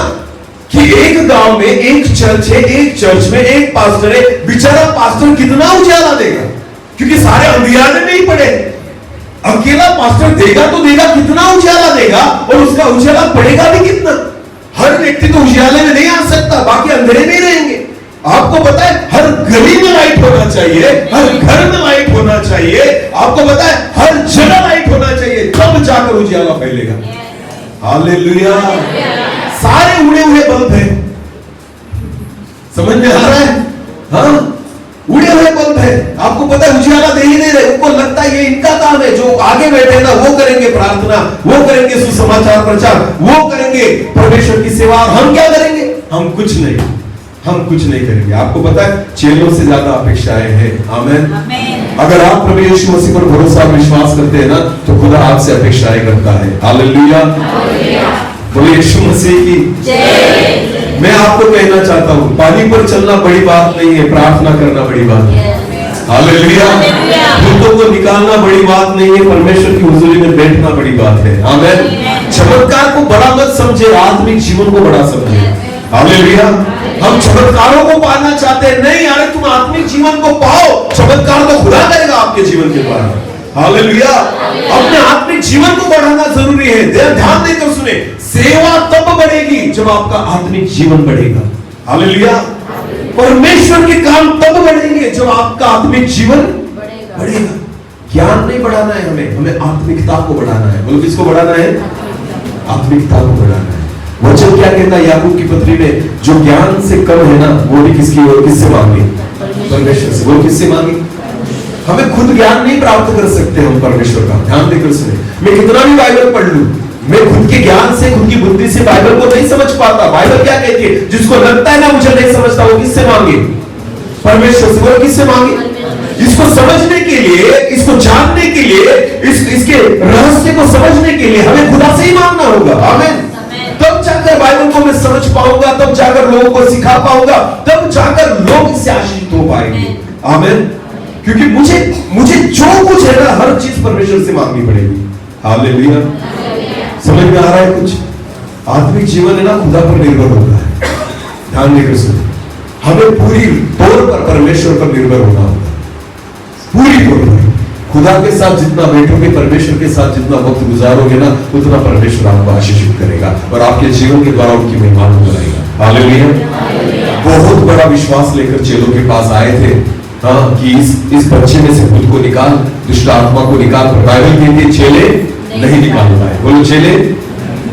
कि एक गांव में एक चर्च है, एक चर्च में एक पास्टर है, बेचारा पास्टर कितना उजियाला देगा, क्योंकि सारे अंधियारे में ही पड़े। अकेला पास्टर देगा तो देगा, कितना उजियाला देगा, और उसका उजियाला पड़ेगा भी कितना। हर व्यक्ति तो उजियाले में नहीं आ सकता, बाकी अंधेरे में रहेंगे। आपको पता है हर गली में लाइट होना चाहिए, हर घर में लाइट होना चाहिए, आपको पता है हर जगह लाइट होना चाहिए, तब जाकर उजियाला फैलेगा। हालेलुया। सारे उड़े हुए बल्ब है, समझ में आ रहा है? हाँ, उड़े हुए बल्ब है, आपको पता है उजियाला दे ही नहीं रहे। उनको लगता है ये इनका काम है, जो आगे बैठे ना वो करेंगे प्रार्थना, वो करेंगे सुसमाचार प्रचार, वो करेंगे परमेश्वर की सेवा, हम क्या करेंगे? हम कुछ नहीं, हम कुछ नहीं करेंगे। आपको पता है चेलों से ज्यादा अपेक्षाएं हैं। आमीन। अगर आप प्रभु यीशु मसीह पर भरोसा विश्वास करते हैं ना, तो खुदा आपसे अपेक्षाएं करता है। हालेलुया। बोले यीशु मसीह की जय। मैं आपको कहना चाहता हूँ, पानी पर चलना बड़ी बात नहीं है, प्रार्थना करना बड़ी बात है। हालेलुया। भूतों को निकालना बड़ी बात नहीं है, परमेश्वर की हुजूरी में बैठना बड़ी बात है। आमीन। चमत्कार को बड़ा मत समझे, आत्मिक जीवन को बड़ा समझे। हालेलुया। हम चमत्कारों को पाना चाहते हैं, नहीं यार, तुम आत्मिक जीवन को पाओ, चमत्कार तो खुदा करेगा आपके जीवन के द्वारा। हालेलुया। अपने आत्मिक जीवन को बढ़ाना जरूरी है। ध्यान देकर सुने, सेवा तब बढ़ेगी जब आपका आत्मिक जीवन बढ़ेगा। हालेलुया। परमेश्वर के काम तब बढ़ेंगे जब आपका आत्मिक जीवन बढ़ेगा। ज्ञान नहीं बढ़ाना है हमें, हमें आत्मिकता को बढ़ाना है। बोलो किसको बढ़ाना है? आत्मिकता को बढ़ाना है। वचन क्या कहता है याकूब की पत्री में? जो ज्ञान से कम है ना, वो भी किसकी ओर, किससे मांगे? परमेश्वर से। वो किससे मांगे? हमें खुद ज्ञान नहीं प्राप्त कर सकते हम परमेश्वर का। ध्यान देकर सुने, मैं कितना भी बाइबल पढ़ लूं, मैं खुद के ज्ञान से, खुद की बुद्धि से बाइबल को नहीं समझ पाता। बाइबल क्या कहती है? जिसको लगता है ना मुझे नहीं समझता, वो किससे मांगे? परमेश्वर से। वो किससे मांगे? इसको समझने के लिए, इसको जानने के लिए, इसके रहस्य को समझने के लिए हमें खुदा से ही मांगना होगा। आमीन। तब जाकर बाइबल को मैं समझ पाऊंगा, तब जाकर लोगों को सिखा पाऊंगा, तब जाकर लोग इससे आशीषित हो पाएंगे। आमीन। क्योंकि मुझे जो कुछ है ना, हर चीज परमेश्वर से मांगनी पड़ेगी। हालेलुया। समझ में आ रहा है कुछ? आत्मिक जीवन है ना, खुदा पर निर्भर होता है। ध्यान देकर सुनो, हमें पूरी तौर पर परमेश्वर पर निर्भर होना होगा, पूरी तौर पर। खुदा के साथ जितना बैठोगे, परमेश्वर के साथ जितना वक्त गुजारोगे ना, उतना परमेश्वर आपको आशीषित करेगा और आपके जीवन के द्वारा उनकी महिमा को बढ़ाएगा। हालेलुया। बहुत बड़ा विश्वास लेकर चेलों के पास आए थे, हाँ, कि इस बच्चे में से खुद को निकाल, दुष्ट आत्मा को निकाल। पर बाइबल कहती है चेले नहीं निकाल पाए। बोलो चेले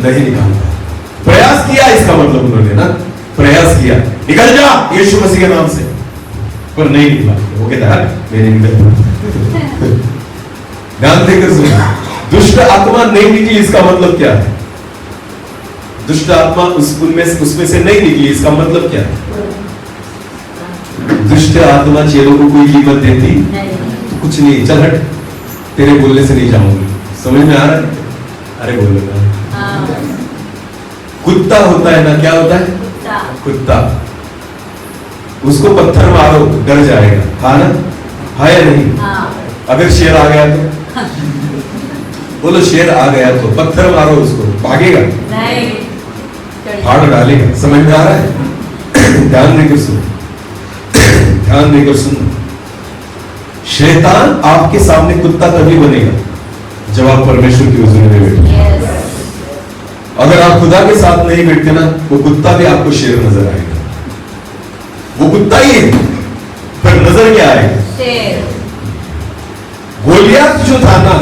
नहीं निकाल पाए। प्रयास किया, इसका मतलब उन्होंने ना प्रयास किया, निकल जा यीशु मसीह के नाम से, पर नहीं निकला। वो कहता है नहीं निकल। ध्यान देकर सुनो, दुष्ट आत्मा नहीं निकली, इसका मतलब क्या है? दुष्ट आत्मा उसमें से नहीं निकली, इसका मतलब क्या है? दुष्ट आत्मा चेलों को कोई कीमत देती तो कुछ नहीं, चल हट, तेरे बोलने से नहीं जाऊंगी। समझ में आ रहा है? अरे बोलो ना। कुत्ता होता है ना, क्या होता है? कुत्ता। उसको पत्थर मारो डर जाएगा, हाँ ना? हाँ या नहीं? अगर शेर आ गया तो बोलो, शेर आ गया तो पत्थर मारो उसको, भागेगा नहीं, फाड़ डालेगा। समझ में आ रहा है? ध्यान देकर सुनो, ध्यान देकर सुनो। शैतान आपके सामने कुत्ता तभी बनेगा जब आप परमेश्वर की हुजूरी में बैठे। अगर आप खुदा के साथ नहीं बैठते ना, वो कुत्ता भी आपको शेर नजर आएगा। वो कुत्ता ही है, पर नजर क्या आएगा? शेर। गोलियत जो था ना,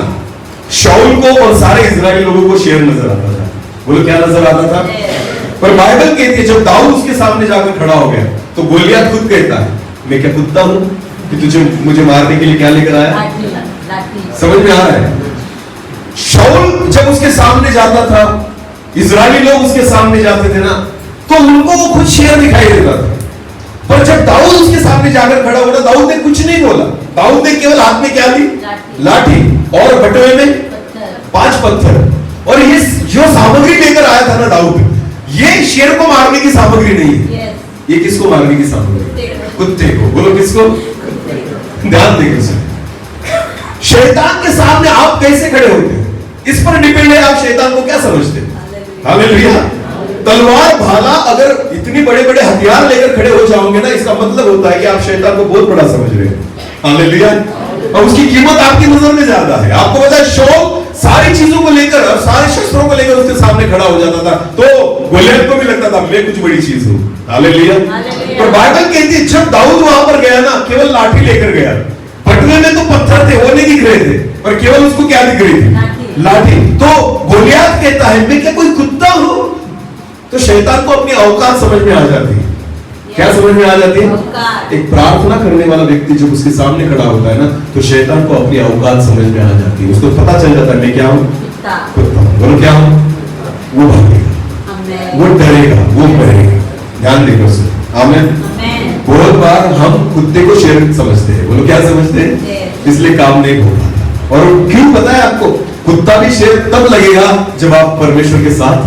शाऊल को और सारे इजराइली लोगों को शेर नजर आता था। बोलो क्या नजर आता था? पर बाइबल कहती है जब दाऊद उसके सामने जाकर खड़ा हो गया तो गोलियत खुद कहता है, मैं क्या कुत्ता हूं कि तुझे मुझे मारने के लिए क्या लेकर आया? समझ में आ रहा है? शाऊल जब उसके सामने जाता था, इजरायली लोग उसके सामने जाते थे ना, तो उनको वो खुद शेर दिखाई देता था। पर जब दाऊद उसके सामने जाकर खड़ा हुआ, दाऊद ने कुछ नहीं बोला। दाऊद ने केवल हाथ में क्या ली? लाठी, और बटुए में 5 पत्थर। और ये जो सामग्री लेकर आया था ना दाऊद, ये शेर को मारने की सामग्री नहीं है, Yes. ये किसको मारने की सामग्री? कुत्ते को। बोलो किसको? ध्यान देंगे। शैतान के सामने आप कैसे खड़े होते हैं, इस पर डिपेंड है आप शैतान को क्या समझते हैं। हालेलुया। तलवार भाला अगर इतनी बड़े बड़े हथियार लेकर खड़े हो जाओगे ना, इसका मतलब होता है कि आप शैतान को बहुत बड़ा समझ रहे हैं। हालेलुया। और उसकी कीमत आपकी नजर में ज्यादा है। आपको पता है शाऊल सारी चीजों को लेकर और सारे शस्त्रों को लेकर उसके सामने खड़ा हो जाता था, तो गोलियत को भी लगता था मैं कुछ बड़ी चीज हूं। हालेलुया। पर बाइबल कहती है जब दाऊद वहां पर गया ना, केवल लाठी लेकर गया। बटुए में तो पत्थर थे, वो नहीं दिख रहे थे, पर केवल उसको क्या दिख रही थी? लाठी। तो गोलियत कहता है मैं क्या कोई कुत्ता हूं? तो शैतान को अपनी औकात समझ में आ जाती है। क्या समझ में आ जाती है? एक प्रार्थना करने वाला व्यक्ति जब उसके सामने खड़ा होता है ना, तो शैतान को अपनी औकात समझ में आ जाती है। उसको पता चल जाता है मैं क्या हूं? कुत्ता हूं। बोलो क्या हूं? वो भागेगा, वो डरेगा, वो करेगा। ध्यान देकर सुनो। आमीन। बहुत बार हम कुत्ते को शेर समझते हैं। बोलो क्या समझते हैं? इसलिए काम नहीं हो पाता। और क्यों पता है आपको? कुत्ता भी शेर तब लगेगा जब आप परमेश्वर के साथ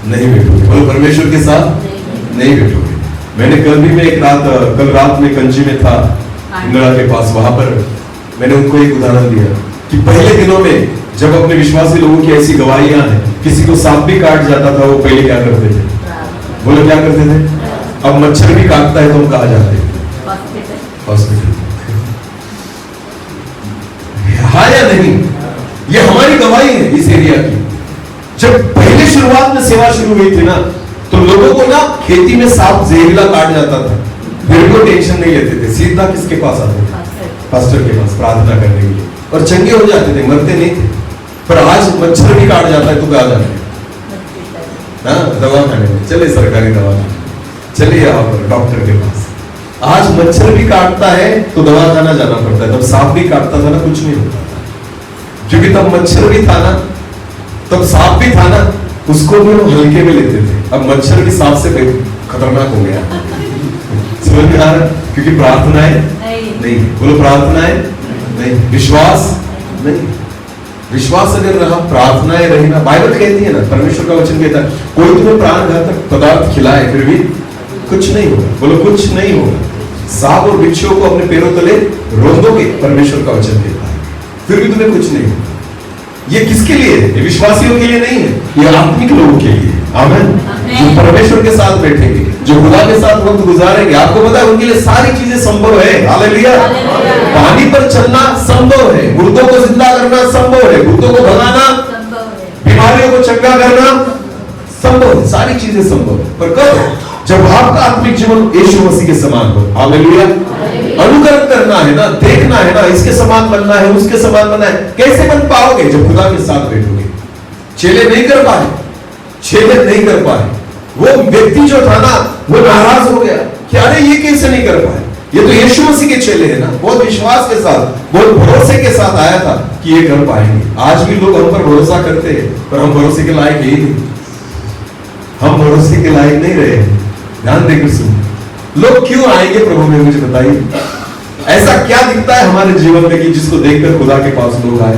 नहीं बैठोगे। बोलो परमेश्वर के साथ नहीं बैठोगे। मैंने कल रात में कंजी में था, इंदिरा के पास, वहां पर मैंने उनको एक उदाहरण दिया कि पहले दिनों में जब अपने विश्वासी लोगों की ऐसी गवाहियां हैं, किसी को सांप भी काट जाता था, वो पहले क्या करते थे? बोलो क्या करते थे? अब मच्छर भी काटता है तो हम कहाँ जाते हैं? हॉस्पिटल। हाँ या नहीं? ये हमारी गवाही है इस एरिया की। जब पहले शुरुआत में सेवा शुरू हुई थी ना, तो लोगों को ना खेती में सांप जहरीला काट जाता था, फिर वो टेंशन नहीं लेते थे, सीधा किसके पास आते थे? पास्टर के पास प्रार्थना करने के लिए, और चंगे हो जाते थे, मरते नहीं थे। पर आज मच्छर भी काट जाता है तो कहाँ जाते हैं? दवा खाने में, चले सरकारी दवा, चलिए यहाँ पर डॉक्टर के पास। आज मच्छर भी काटता है तो दवा खाना जाना पड़ता है, तब सांप भी काटता था ना, कुछ नहीं होता था, क्योंकि तब मच्छर भी था ना, तब सांप भी था ना, उसको भी हम हल्के में लेते थे। अब मच्छर भी सांप से खतरनाक हो गया। समझ में आ रहा? क्योंकि प्रार्थना है नहीं। बोलो प्रार्थना है नहीं, विश्वास नहीं। विश्वास अगर रहा, प्रार्थनाएं रही ना, बाइबल कहती है ना, परमेश्वर का वचन कहता है कोई तुम्हें प्राणघातक पदार्थ खिलाए फिर भी कुछ नहीं होगा। बोलो कुछ नहीं होगा। सांप और बिच्छुओं को अपने पैरों तले रोंदोगे, परमेश्वर का वचन कहता है, फिर भी तुम्हें कुछ नहीं होगा। ये किसके लिए है? ये विश्वासियों के लिए नहीं है, ये आत्मिक लोगों के लिए। आमीन। जो परमेश्वर के साथ बैठेंगे, जो खुदा के साथ वक्त गुजारेंगे, आपको पता है उनके लिए सारी चीजें संभव है। हालेलुया। पानी पर चलना संभव है, मुर्दों को जिंदा करना संभव है, भूतों को भगाना, बीमारियों को चंगा करना संभव है, सारी चीजें संभव है। पर कब? जब आपका आत्मिक जीवन यीशु मसीह के समान हो। हालेलुया। अनुकरण करना है ना, देखना है ना, इसके समान बनना है, उसके समान बनना है। कैसे बन पाओगे? जब खुदा के साथ बैठोगे। चेले नहीं कर पाए, चेले नहीं कर पाए। वो व्यक्ति जो था ना, वो नाराज हो गया कि अरे ये कैसे नहीं कर पाए, ये तो यीशु मसीह के चेले हैं ना। बहुत विश्वास के साथ, बहुत भरोसे के साथ आया था कि ये कर पाएंगे। आज भी लोग हम पर भरोसा करते हैं, पर हम भरोसे के लायक ही नहीं, हम भरोसे के लायक नहीं रहे। ध्यान देकर सुन, लोग क्यों आएंगे प्रभु में, मुझे बताइए। ऐसा क्या दिखता है हमारे जीवन में कि जिसको देखकर खुदा के पास लोग आए?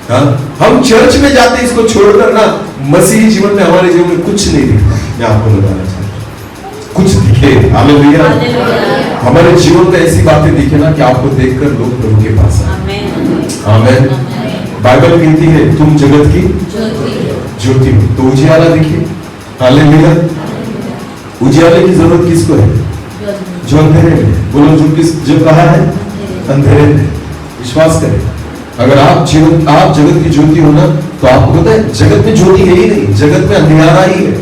हाँ? हम चर्च में जाते हैं, इसको छोड़कर ना मसीही जीवन में हमारे जीवन में कुछ नहीं दिखता। मैं आपको बताना चाहता हूं, कुछ दिखे। हालेलुया। हमारे जीवन में ऐसी बातें दिखे ना कि आपको देखकर लोग प्रभु के पास आए। आमीन। बाइबल कहती है तुम जगत की ज्योति हो, तो उजियाला दिखे। हालेलुया। उजियाले की जरूरत किसको है? जो अंधेरे में। बोलो जो कहा है अंधेरे में। विश्वास करें, अगर आप जगत की ज्योति हो ना, तो आपको पता है जगत में ज्योति है ही नहीं, जगत में अंधियारा ही है।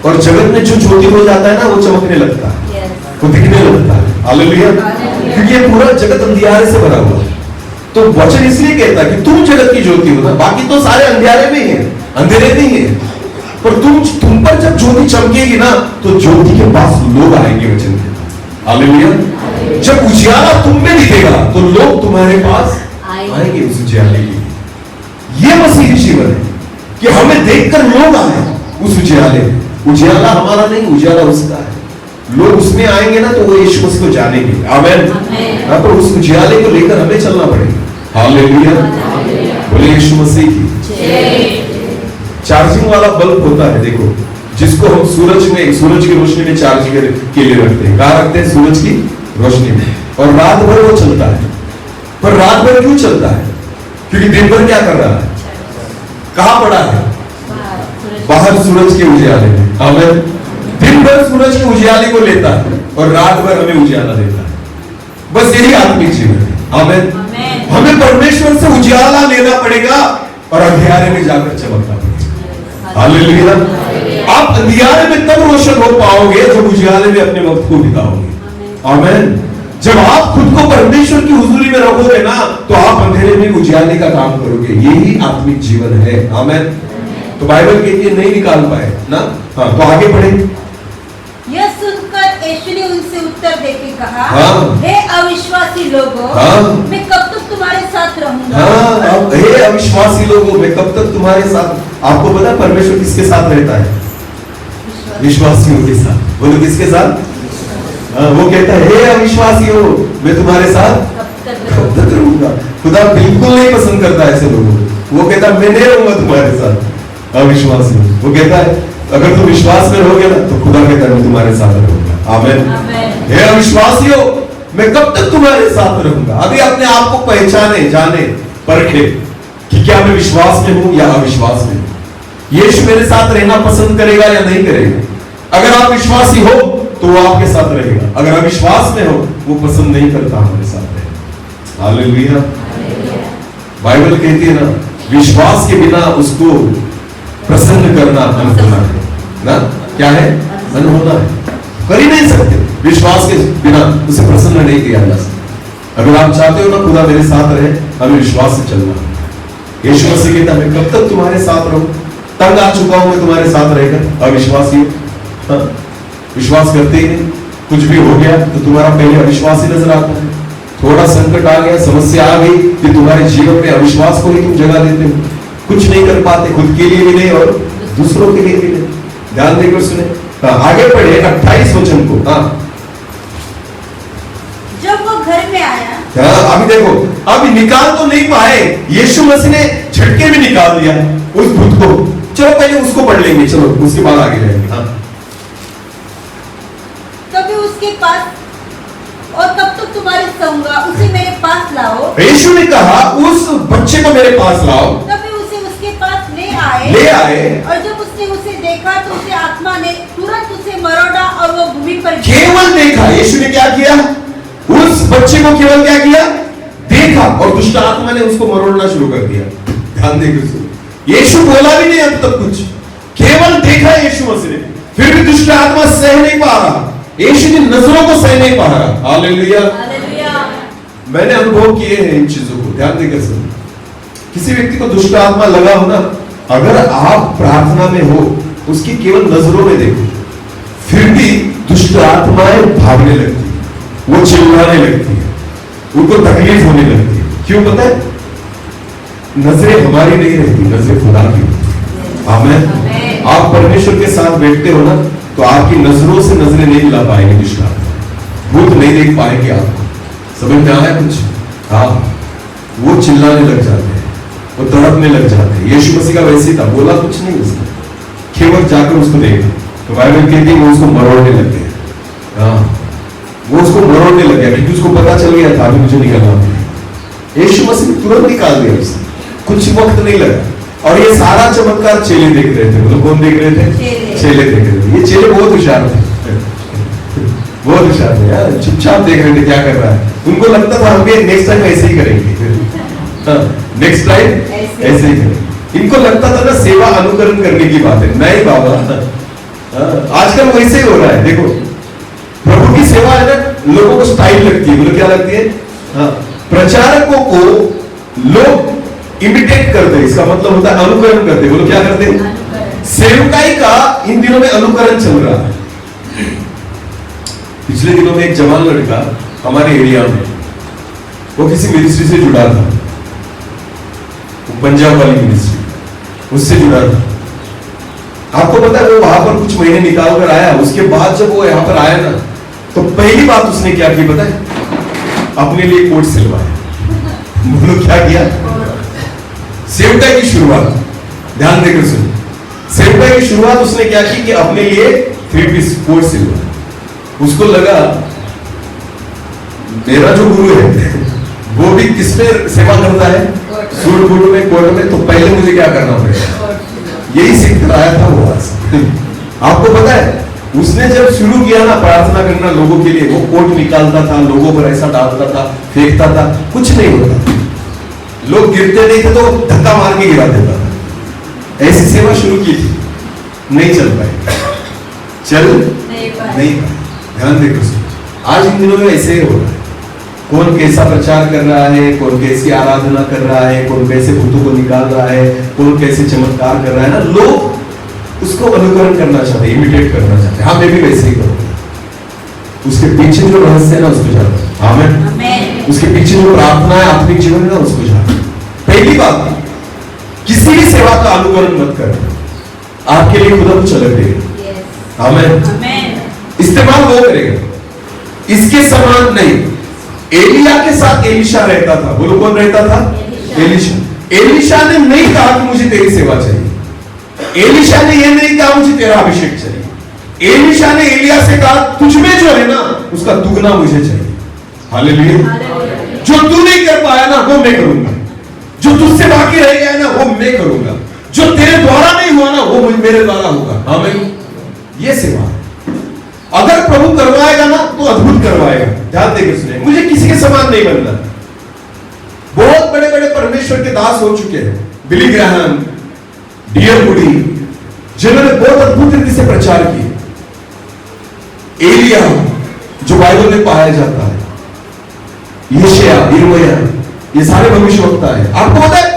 और जगत में जो ज्योति हो जाता है ना, वो चमकने लगता है, वो दिखने लगता है। हालेलुया। क्योंकि ये पूरा जगत अंधियारे से भरा हुआ है। तो वचन इसलिए कहता है कि तुम जगत की ज्योति हो ना, बाकी तो सारे अंधियारे में ही है, अंधेरे नहीं है। पर तुम पर जब ज्योति चमकेगी ना, तो ज्योति के पास लोग आएंगे। वचन कहता है हालेलुया। जब उजियाला तुम में दिखेगा तो लोग तुम्हारे पास आएंगे उस उजियाले के लिए। ये मसीही जीवन है कि हमें देखकर लोग आए उस उजियाले में। उजियाला हमारा नहीं, उजियाला उसका है। लोग उसमें आएंगे ना, तो वो यीशु मसीह को जानेंगे। आमीन। पर उस उजियाले को लेकर हमें चलना पड़ेगा। हालेलुया। बोले यीशु मसीह की। चार्जिंग वाला बल्ब होता है, देखो जिसको हम सूरज की रोशनी में चार्ज के लिए रखते हैं। कहाँ रखते हैं? सूरज की रोशनी में। और रात भर वो चलता है। पर रात भर क्यों चलता है? क्योंकि दिन भर क्या कर रहा है? कहां पड़ा है? बाहर सूरज के उजियाले में। आमीन। दिन भर सूरज के उजियाले को लेता है और रात भर हमें उजियाला देता है। बस यही आत्मिक जीवन है। आमीन। हमें परमेश्वर से उजियाला लेना पड़ेगा और अंधियारे में जाकर चमकना पड़ेगा। हालेलुया। आप अंधियारे में तब रोशन हो पाओगे जब उजियाले में अपने वक्त को बिताओगे। आमीन। जब आप खुद को परमेश्वर की हुजूरी में रखोगे ना, तो आप अंधेरे में उजियाले का काम करोगे। यही आत्मिक जीवन है। आमीन। तो बाइबल कहती है नहीं निकाल पाए ना। हाँ, तो आगे बढ़े। यह सुनकर यीशु ने उनसे उत्तर देके कहा, हाँ। हे अविश्वासी लोगों, हाँ। मैं कब तक तुम्हारे साथ रहूंगा? हाँ, अब हे अविश्वासी लोगों, मैं कब तक तुम्हारे साथ। आपको पता परमेश्वर किसके साथ रहता है? विश्वासियों के साथ। बोलो किसके साथ? वो कहता है हे अविश्वासियों, मैं तुम्हारे साथ कब तक रहूंगा। खुदा बिल्कुल नहीं पसंद करता ऐसे लोगों को। वो कहता मैं नहीं रहूंगा तुम्हारे साथ। अविश्वासी वो कहता है अगर तुम विश्वास में रहोगे ना, तो खुदा कहता है मैं तुम्हारे साथ रहूंगा। आमीन। हे अविश्वासियों, मैं कब तक तुम्हारे साथ रहूंगा। अभी अपने आप को पहचाने, जाने, परखे कि क्या मैं विश्वास में हूं या अविश्वास में। यीशु मेरे साथ रहना पसंद करेगा या नहीं करेगा। अगर आप विश्वासी हो तो वो आपके साथ रहेगा। अगर अविश्वास में हो, वो पसंद नहीं करता हमारे साथ रहेगा। हालेलुया। बाइबल कहती है ना, विश्वास के बिना उसको प्रसन्न करना अनहोना है ना। क्या है? अनहोना है। कर ही नहीं सकते। विश्वास के बिना उसे प्रसन्न नहीं किया जा सकता। अगर आप चाहते हो ना खुदा मेरे साथ रहे, हमें विश्वास से चलना। यीशु मसीह कहता मैं कब तक तुम्हारे साथ रहूं? तंग आ चुका हूं मैं तुम्हारे साथ रहेगा। अविश्वासी हो, विश्वास करते ही नहीं। कुछ भी हो गया तो तुम्हारा पहले अविश्वास ही नजर आता है। थोड़ा संकट आ गया, समस्या आ गई कि तुम्हारे जीवन में अविश्वास को ही तुम जगह देते हो। कुछ नहीं कर पाते, खुद के लिए भी नहीं और दूसरों के लिए भी नहीं। ध्यान देकर सुने। आगे पढ़े 28 वचन को। हाँ, जब वो घर में आया, अभी देखो, अभी निकाल तो नहीं पाए। यीशु मसीह ने झटके में निकाल दिया उस भूत को। चलो पहले उसको पढ़ लेंगे, चलो उसके बाद आगे जाएंगे। हाँ, तभी उसके पास, और कब तक तुम्हारे संगा, उसे मेरे पास लाओ। यीशु ने कहा उस बच्चे को मेरे पास लाओ। तभी उसे उसके पास ले आए। और जब उसने उसे देखा तो उसे आत्मा ने तुरंत उसे मरोड़ा और वो भूमि पर केवल देखा। यीशु ने क्या किया? उस बच्चे को केवल क्या किया? देखा और दुष्ट आत्मा ने उसको मरोड़ना शुरू कर दिया। ध्यान देकर सुनो, यीशु बोला भी नहीं अब तक कुछ, केवल देखा यीशु मसीह ने। फिर भी दुष्ट आत्मा सह नहीं पा रहा। यीशु की नजरों को सह नहीं पा रहा। हालेलुया। मैंने अनुभव किए हैं इन चीजों को। ध्यान देकर सुनो, किसी व्यक्ति को दुष्ट आत्मा लगा हो ना, अगर आप प्रार्थना में हो, उसकी केवल नजरों में देखो, फिर भी दुष्ट आत्माएं भागने लगती है, वो चिल्लाने लगती है, उनको तकलीफ होने लगती है। क्यों पता है? नजरें हमारी नहीं रहती, नजरें खुदा की होती है। आमीन। आप परमेश्वर के साथ बैठते हो ना, तो आपकी नजरों से नजरें नहीं मिला पाएंगे दुष्ट आत्मा, भूत नहीं देख पाएंगे आपको। समझ में आया कुछ? हाँ, वो चिल्लाने लग जाते हैं, वो तड़पने लग जाते हैं। यीशु मसीह का वैसे था, बोला कुछ नहीं उसने, केवल जाकर उसको देखा तो बाइबल कहती है वो उसको मरोड़ने लग गया। हाँ, वो उसको मरोड़ने लग गया क्योंकि उसको पता चल गया था अभी मुझे निकलना है। यीशु मसीह ने तुरंत निकाल दिया उसने, कुछ वक्त नहीं लगा। और ये सारा चमत्कार चेले देख रहे थे। मतलब कौन देख रहे थे? चेले देख रहे थे। ये चेले बहुत होशियार थे, बहुत होशियार थे यार। चुपचाप देख रहे थे क्या कर रहा है। उनको लगता था हम भी नेक्स्ट टाइम ऐसे ही करेंगे, नेक्स्ट टाइम ऐसे ही करेंगे। इनको लगता था ना सेवा अनुकरण करने की बात है। नहीं बाबा, आजकल वैसे ही हो रहा है। देखो, प्रभु की सेवा है ना, लोगों को स्टाइल लगती है। बोलो क्या लगती है? हाँ, प्रचारकों को लोग इमिटेट करते हैं, इसका मतलब होता है अनुकरण करते हैं। बोलो क्या करते हैं? सेवकाई का इन दिनों में अनुकरण चल रहा है। पिछले दिनों में एक जवान लड़का हमारे एरिया में, वो किसी मिनिस्ट्री से जुड़ा था, पंजाब वाली मिनिस्ट्री, उससे जुड़ा था। आपको पता है वो वहां पर कुछ महीने निकाल कर आया। उसके बाद जब वो यहाँ पर आया ना, तो पहली बात उसने क्या की पता है? अपने लिए कोट सिलवाया। बोलो क्या किया? सेवकाई की शुरुआत। ध्यान देकर सुनो, सेवकाई की शुरुआत उसने क्या की कि अपने लिए 3 पीस कोट सिलवा। उसको लगा मेरा जो गुरु है वो भी किसमें सेवा करता है, सूट बूट में, कोट में, तो पहले मुझे क्या करना पड़ेगा, यही सीख कर आया था वो आज। आपको पता है उसने जब शुरू किया ना प्रार्थना करना लोगों के लिए, वो कोट निकालता था, लोगों पर ऐसा डालता था, फेंकता था, कुछ नहीं होता, लोग गिरते नहीं थे तो धक्का मार के गिरा देता था। ऐसी सेवा शुरू की थी, नहीं चल पाए, चल नहीं पाए। ध्यान देखो, आज इन दिनों में ऐसे ही हो रहा है। कौन कैसा प्रचार कर रहा है, कौन कैसी आराधना कर रहा है, कौन कैसे भूतों को निकाल रहा है, कौन कैसे चमत्कार कर रहा है ना, लोग उसको अनुकरण करना चाहते हैं, इमिटेट करना चाहते हैं। हाँ, मैं भी वैसे ही करूंगा। उसके पीछे जो रहस्य है ना उसको जानना। आमीन। उसके पीछे जो प्रार्थना है, आत्मिक जीवन है ना उसको जानना। पहली बात, किसी भी सेवा का अनुकरण मत करना, आपके लिए खुदा कुछ अलग देगा। आमीन। इस्तेमाल वो करेगा, इसके समान नहीं। एलिया के साथ एलिशा रहता था। बोलो कौन रहता था? एलिशा। एलिशा ने नहीं कहा कि मुझे तेरी सेवा चाहिए, एलिशा ने यह नहीं कहा मुझे तेरा अभिषेक चाहिए। एलिशा ने एलिया से कहा तुझ में जो है ना उसका दुगना मुझे चाहिए। हालेलुया। जो तू नहीं कर पाया ना वो मैं करूंगा, जो तुझसे बाकी रह गया ना वो मैं करूंगा, जो तेरे द्वारा नहीं हुआ ना वो मेरे द्वारा होगा। आमीन। ये सेवा अगर प्रभु करवाएगा ना तो अद्भुत करवाएगा। ध्यान देकर सुने, मुझे किसी के समान नहीं बनना। बहुत बड़े बड़े परमेश्वर के दास हो चुके हैं, बिली ग्राहम, डियर मुडी, जिन्होंने बहुत अद्भुत रीति से प्रचार किए। एलिया जो बाइबल में पाया जाता है, यशाया, यिर्मयाह, ये सारे भविष्यवक्ता है। आपको पता है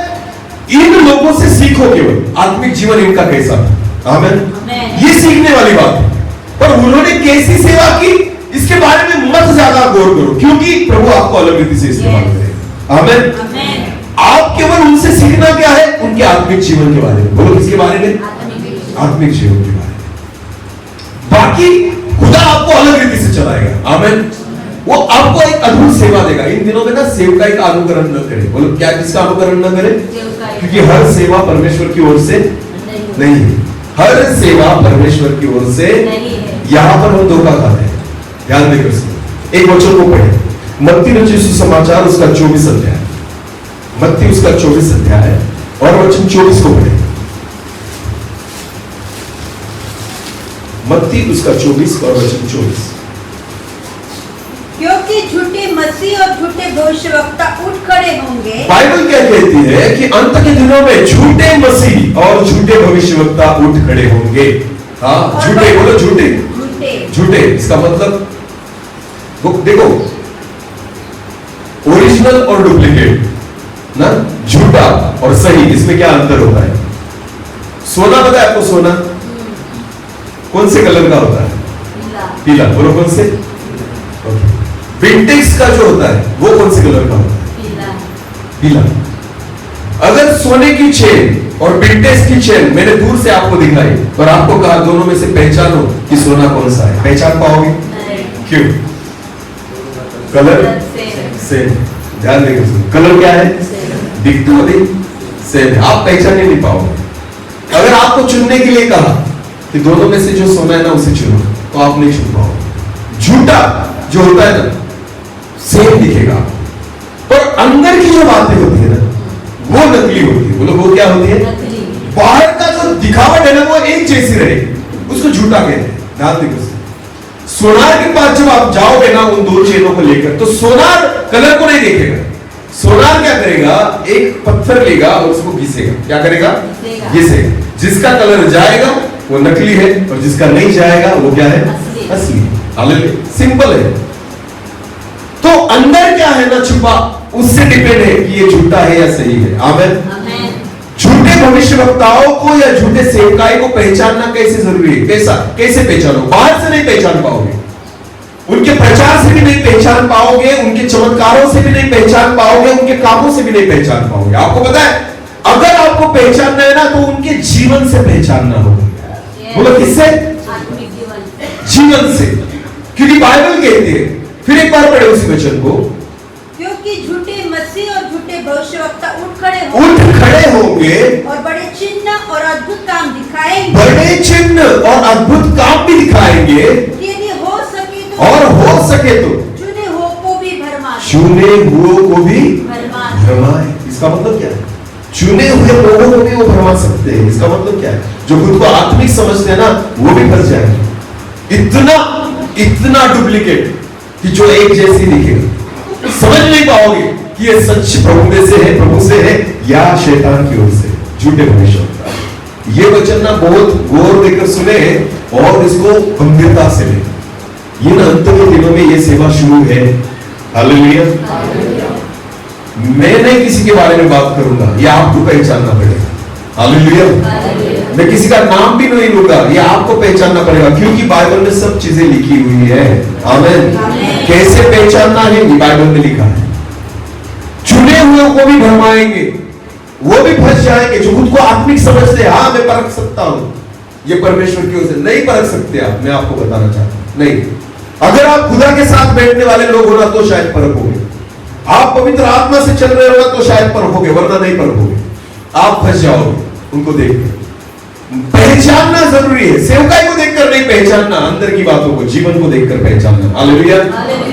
इन लोगों से सीखो केवल आत्मिक जीवन इनका कैसा था। आमीन। ये सीखने वाली बात है। पर उन्होंने कैसी सेवा की इसके बारे में मत ज्यादा गौर करो, क्योंकि प्रभु आपको अलग रीति से इस्तेमाल करेगा। आमीन। आप केवल उनसे सीखना क्या है, उनके आत्मिक जीवन के बारे में। बोलो किसके बारे में? आत्मिक जीवन के बारे में। बाकी खुदा आपको अलग रीति से चलाएगा। आमीन। वो आपको एक अद्भुत सेवा देगा। इन दिनों में ना सेवकाई का अनुकरण न करें। बोलो क्या, किसका अनुकरण न करें? क्योंकि हर सेवा परमेश्वर की ओर से नहीं है। हर सेवा परमेश्वर की ओर से यहां पर हम धोखा खाते हैं। ध्यान देकर एक वचन को पढ़े, मत्ती रचित सुसमाचार उसका 24 अध्याय, मत्ती उसका 24 अध्याय और वचन 24 को पढ़े। मत्ती उसका 24 और वचन 24। क्योंकि झूठे मसीह और झूठे भविष्यवक्ता उठ खड़े होंगे। बाइबल क्या कहती है कि अंत के दिनों में झूठे मसीह और झूठे भविष्यवक्ता उठ खड़े होंगे। हाँ, झूठे, बोलो झूठे। झूठे इसका मतलब देखो, ओरिजिनल और डुप्लीकेट ना, झूठा और सही, इसमें क्या अंतर होता है? सोना पता है आपको? सोना कौन से कलर का होता है? पीला। बोलो कौन से? विंटेज का जो होता है वो कौन से कलर का होता है? पीला। अगर सोने की चेन और विंटेज की चेन मैंने दूर से आपको दिखाई और आपको कहा दोनों में से पहचानो कि सोना कौन सा है, पहचान पाओगे? क्यों? Colour same. ध्यान देकर सुनो, कलर क्या है? दिखता भी सेम, आप पहचान नहीं पाओगे। अगर आपको चुनने के लिए कहा कि दोनों में से जो सोना है ना उसे चुनो, तो आप नहीं चुन पाओगे। झूठा जो होता है ना सेम दिखेगा, पर अंदर की जो बातें होती है ना वो नकली होती है। बोलो वो क्या होती है? बाहर का जो दिखावट है ना वो एक जैसी रहेगी, उसको झूठा कहते हैं। ध्यान देखो, सोनार के पास जब आप जाओगे ना उन दो चेनों को लेकर, तो सोनार कलर को नहीं देखेगा। सोनार क्या करेगा? एक पत्थर लेगा और उसको घिसेगा। क्या करेगा? घिसेगा। जिसका कलर जाएगा वो नकली है और जिसका नहीं जाएगा वो क्या है? असली। हालेलुया। सिंपल है। तो अंदर क्या है ना छुपा, उससे डिपेंड है कि ये झूठा है या सही है। आमीन। झूठे भविष्यवक्ताओं को या झूठे सेवकाई को पहचानना कैसे जरूरी है? कैसे पहचानो? बाहर से नहीं पहचान पाओगे, उनके प्रचार से भी नहीं पहचान पाओगे, उनके चमत्कारों से भी नहीं पहचान पाओगे, उनके कामों से भी नहीं पहचान पाओगे। आपको पता है अगर आपको पहचानना है ना तो उनके जीवन से पहचानना होगा। बोलो किससे? जीवन से। क्योंकि बाइबल कहती है, फिर एक बार पढ़े उसी वचन को, क्योंकि क्योंकि झूठे मसीह और झूठे भविष्यवक्ता उठ खड़े होंगे और बड़े चिन्ह और अद्भुत काम दिखाएंगे, बड़े चिन्ह और अद्भुत काम भी दिखाएंगे, कि यदि हो सके तो और हो सके तो चुने हुओं को भी भरमाए। चुने हुओं को भी भरमाए। इसका मतलब क्या है? चुने हुए लोगों को भी वो भरमा सकते हैं। इसका मतलब क्या है? जो खुद को आत्मिक समझते हैं ना, वो भी फंस जाएंगे। इतना डुप्लीकेट कि जो एक जैसी दिखेगा, समझ नहीं पाओगे कि ये सच प्रभु में से है, प्रभु से है या शैतान की ओर से, झूठे भविष्यवक्ता। ये वचन ना बहुत गौर देकर सुने और इसको गंभीरता से ले। इन अंत के दिनों में ये सेवा शुरू है। हालेलुया। मैं नहीं किसी के बारे में बात करूंगा, ये आपको पहचानना पड़ेगा। हालेलुया। मैं किसी का नाम भी नहीं लूंगा, ये आपको पहचानना पड़ेगा, क्योंकि बाइबल में सब चीजें लिखी हुई है। आमीन। कैसे पहचानना है, ये बाइबल में लिखा है। चुने हुए को भी भरमाएंगे, वो भी फंस जाएंगे। जो खुद को आत्मिक समझते हैं, हाँ मैं परख सकता हूं, ये परमेश्वर की ओर से नहीं परख सकते आप। मैं आपको बताना चाहता हूं, नहीं। अगर आप खुदा के साथ बैठने वाले लोग हो ना, तो शायद परखोगे। आप पवित्र आत्मा से चल रहे हो तो शायद परखोगे, वरना नहीं परखोगे। आप फंस जाओगे उनको देखकर। पहचानना जरूरी है। सेवकाई को देखकर नहीं पहचानना, अंदर की बातों को, जीवन को देखकर पहचानना। हालेलुया।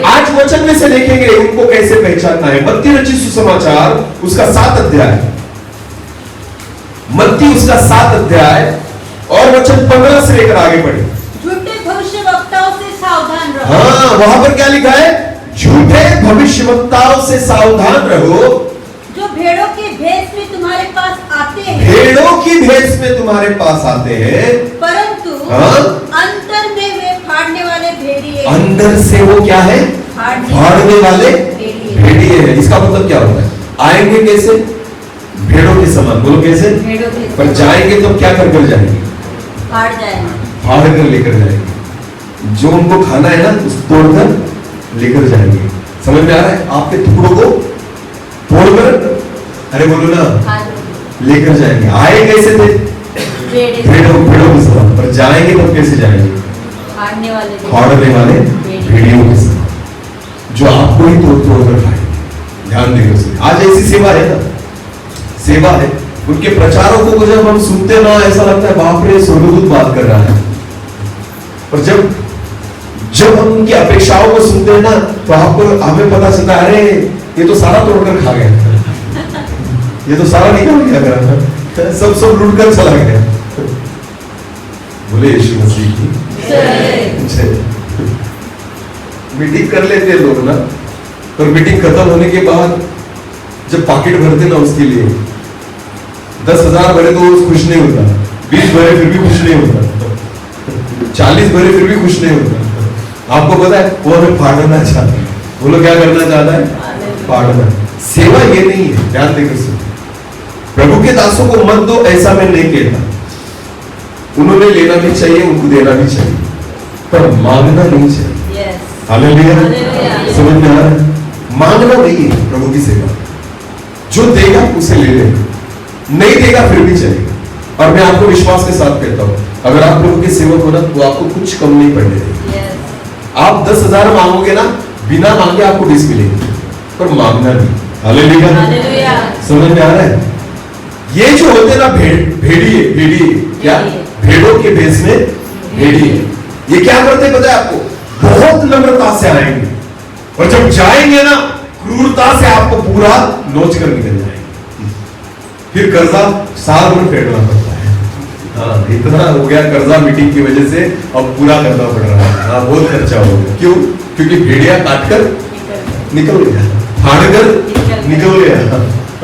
आज वचन में से देखेंगे उनको कैसे पहचानना है। मत्ती रचित सुसमाचार उसका 7 अध्याय, मत्ती उसका 7 अध्याय और वचन 15 से लेकर आगे बढ़े। झूठे भविष्यवक्ताओं से सावधान रहो। हाँ, वहां पर क्या लिखा है? झूठे भविष्यवक्ताओं से सावधान रहो, जो भेड़ों के भेष में तुम्हारे पास आते हैं, भेड़ों की भेष में तुम्हारे पास आते हैं, परंतु हाँ? अंतर में वे फाड़ने वाले भेड़िए। अंदर से वो क्या है? फाड़ने वाले भेड़िए है। इसका मतलब क्या होता है? आएंगे कैसे? भेड़ों के समान। बोलो कैसे? पर जाएंगे तो क्या कर जाएंगे? फाड़ जाएंगे, फाड़ कर लेकर जाएंगे। जो उनको खाना है ना, उस तोड़कर लेकर जाएंगे। समझ में आ रहा है? आपके टुकड़ों को तोड़कर, अरे बोलो ना, लेकर जाएंगे। आए कैसे थे? भेड़ों के समान। पर जाएंगे तो कैसे जाएंगे? फाड़ने वाले भेड़ियों के समान, जो आपको ही तोड़ कर खाएंगे। ध्यान देकर। आज ऐसी सेवा है ना, सेवा है। उनके प्रचारकों को जब हम सुनते ना, ऐसा लगता है बाप रे, स्वर्गदूत बात कर रहा है। और जब हम उनकी अपेक्षाओं को सुनते हैं ना, तो आपको हमें पता चलता है, अरे ये तो सारा तोड़कर खा गया, ये तो सारा निकल गया, सब लूट कर चला गया। बोले यीशु मसीह की मीटिंग कर लेते हैं लोग ना, और मीटिंग खत्म होने के बाद जब पॉकेट भरते ना उसके लिए 10,000 भरे तो खुश नहीं होता, 20 भरे फिर भी खुश नहीं होता, 40 भरे फिर भी खुश नहीं होता। आपको पता है वो हमें फाड़ना चाहता है। वो लोग क्या करना चाहता है? फाड़ना। सेवा ये नहीं है। ध्यान देकर सुनो, प्रभु के दासों को मत दो, ऐसा मैं नहीं कहता। उन्होंने लेना भी चाहिए, उनको देना भी चाहिए, पर मांगना नहीं चाहिए। हालेलुया। समझ में आ रहा है? मांगना नहीं है प्रभु की सेवा। जो देगा उसे ले लेगा, नहीं देगा फिर भी चलेगा। और मैं आपको विश्वास के साथ कहता हूं, अगर आप प्रभु के सेवक हो ना, तो आपको कुछ कम नहीं पड़ने देगा। आप 10,000 मांगोगे ना, बिना मांगे आपको 20 मिलेंगे, पर मांगना नहीं। हालेलुया। समझ में आ रहा है? ये जो होते ना भेड़िए क्या? भेड़ों के भेष में भेड़िए, ये क्या करते पता है आपको? बहुत नम्रता से आएंगे, और जब जाएंगे ना, क्रूरता से आपको पूरा नोच कर निकल जाएंगे। फिर कर्जा साल भर फेरना पड़ता है। हाँ, इतना हो गया कर्जा मीटिंग की वजह से, अब पूरा करना पड़ रहा है। हाँ, बहुत खर्चा हो गया। क्यों? क्योंकि भेड़िया काटकर निकल गया, फाड़कर निकल गया,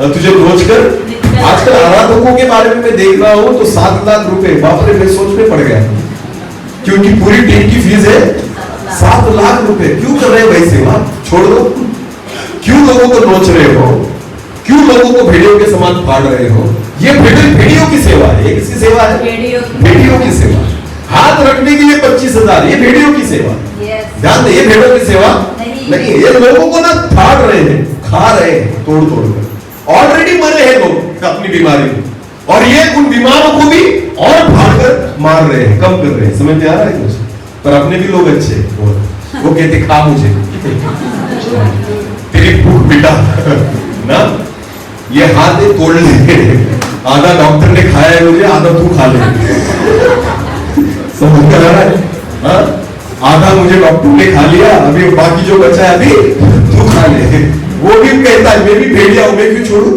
तुझे नोच कर। आजकल आराधकों के बारे में मैं देख रहा हूं तो 7 लाख रुपए, बाप रे, मैं सोच में पड़ गया, क्योंकि पूरी टीम की फीस है 7 लाख रुपए। क्यों कर रहे हो भाई सेवा? छोड़ दो। क्यों लोगों को नोच रहे हो? क्यों लोगों को भेड़ियों के समान फाड़ रहे हो? ये भेड़ियों की सेवा है। ये किसकी सेवा है? भेड़ियों की सेवा। हाथ रखने के लिए 25,000, ये भेड़ियों की सेवा। ध्यान दे, ये भेड़ों की सेवा नहीं है। ये लोगों को ना फाड़ रहे हैं, खा रहे हैं तोड़ कर। ऑलरेडी मरे हैं लोग अपनी बीमारी में, और ये उन बीमारों को भी और फाड़कर मार रहे हैं, कम कर रहे हैं। समझ में आ रहा है कुछ? पर अपने भी लोग अच्छे, वो कहते खा मुझे, तेरी भूख मिटा। ये हाथ ये तोड़ ले, आधा डॉक्टर ने खाया है मुझे, आधा तू खा ले। समझ में आ रहा है? हाँ? आधा मुझे डॉक्टर ने खा लिया, अभी बाकी जो बचा है अभी तू खा ले। वो भी कहता है मैं भी भेड़िया हूं, मैं क्यों छोड़ू,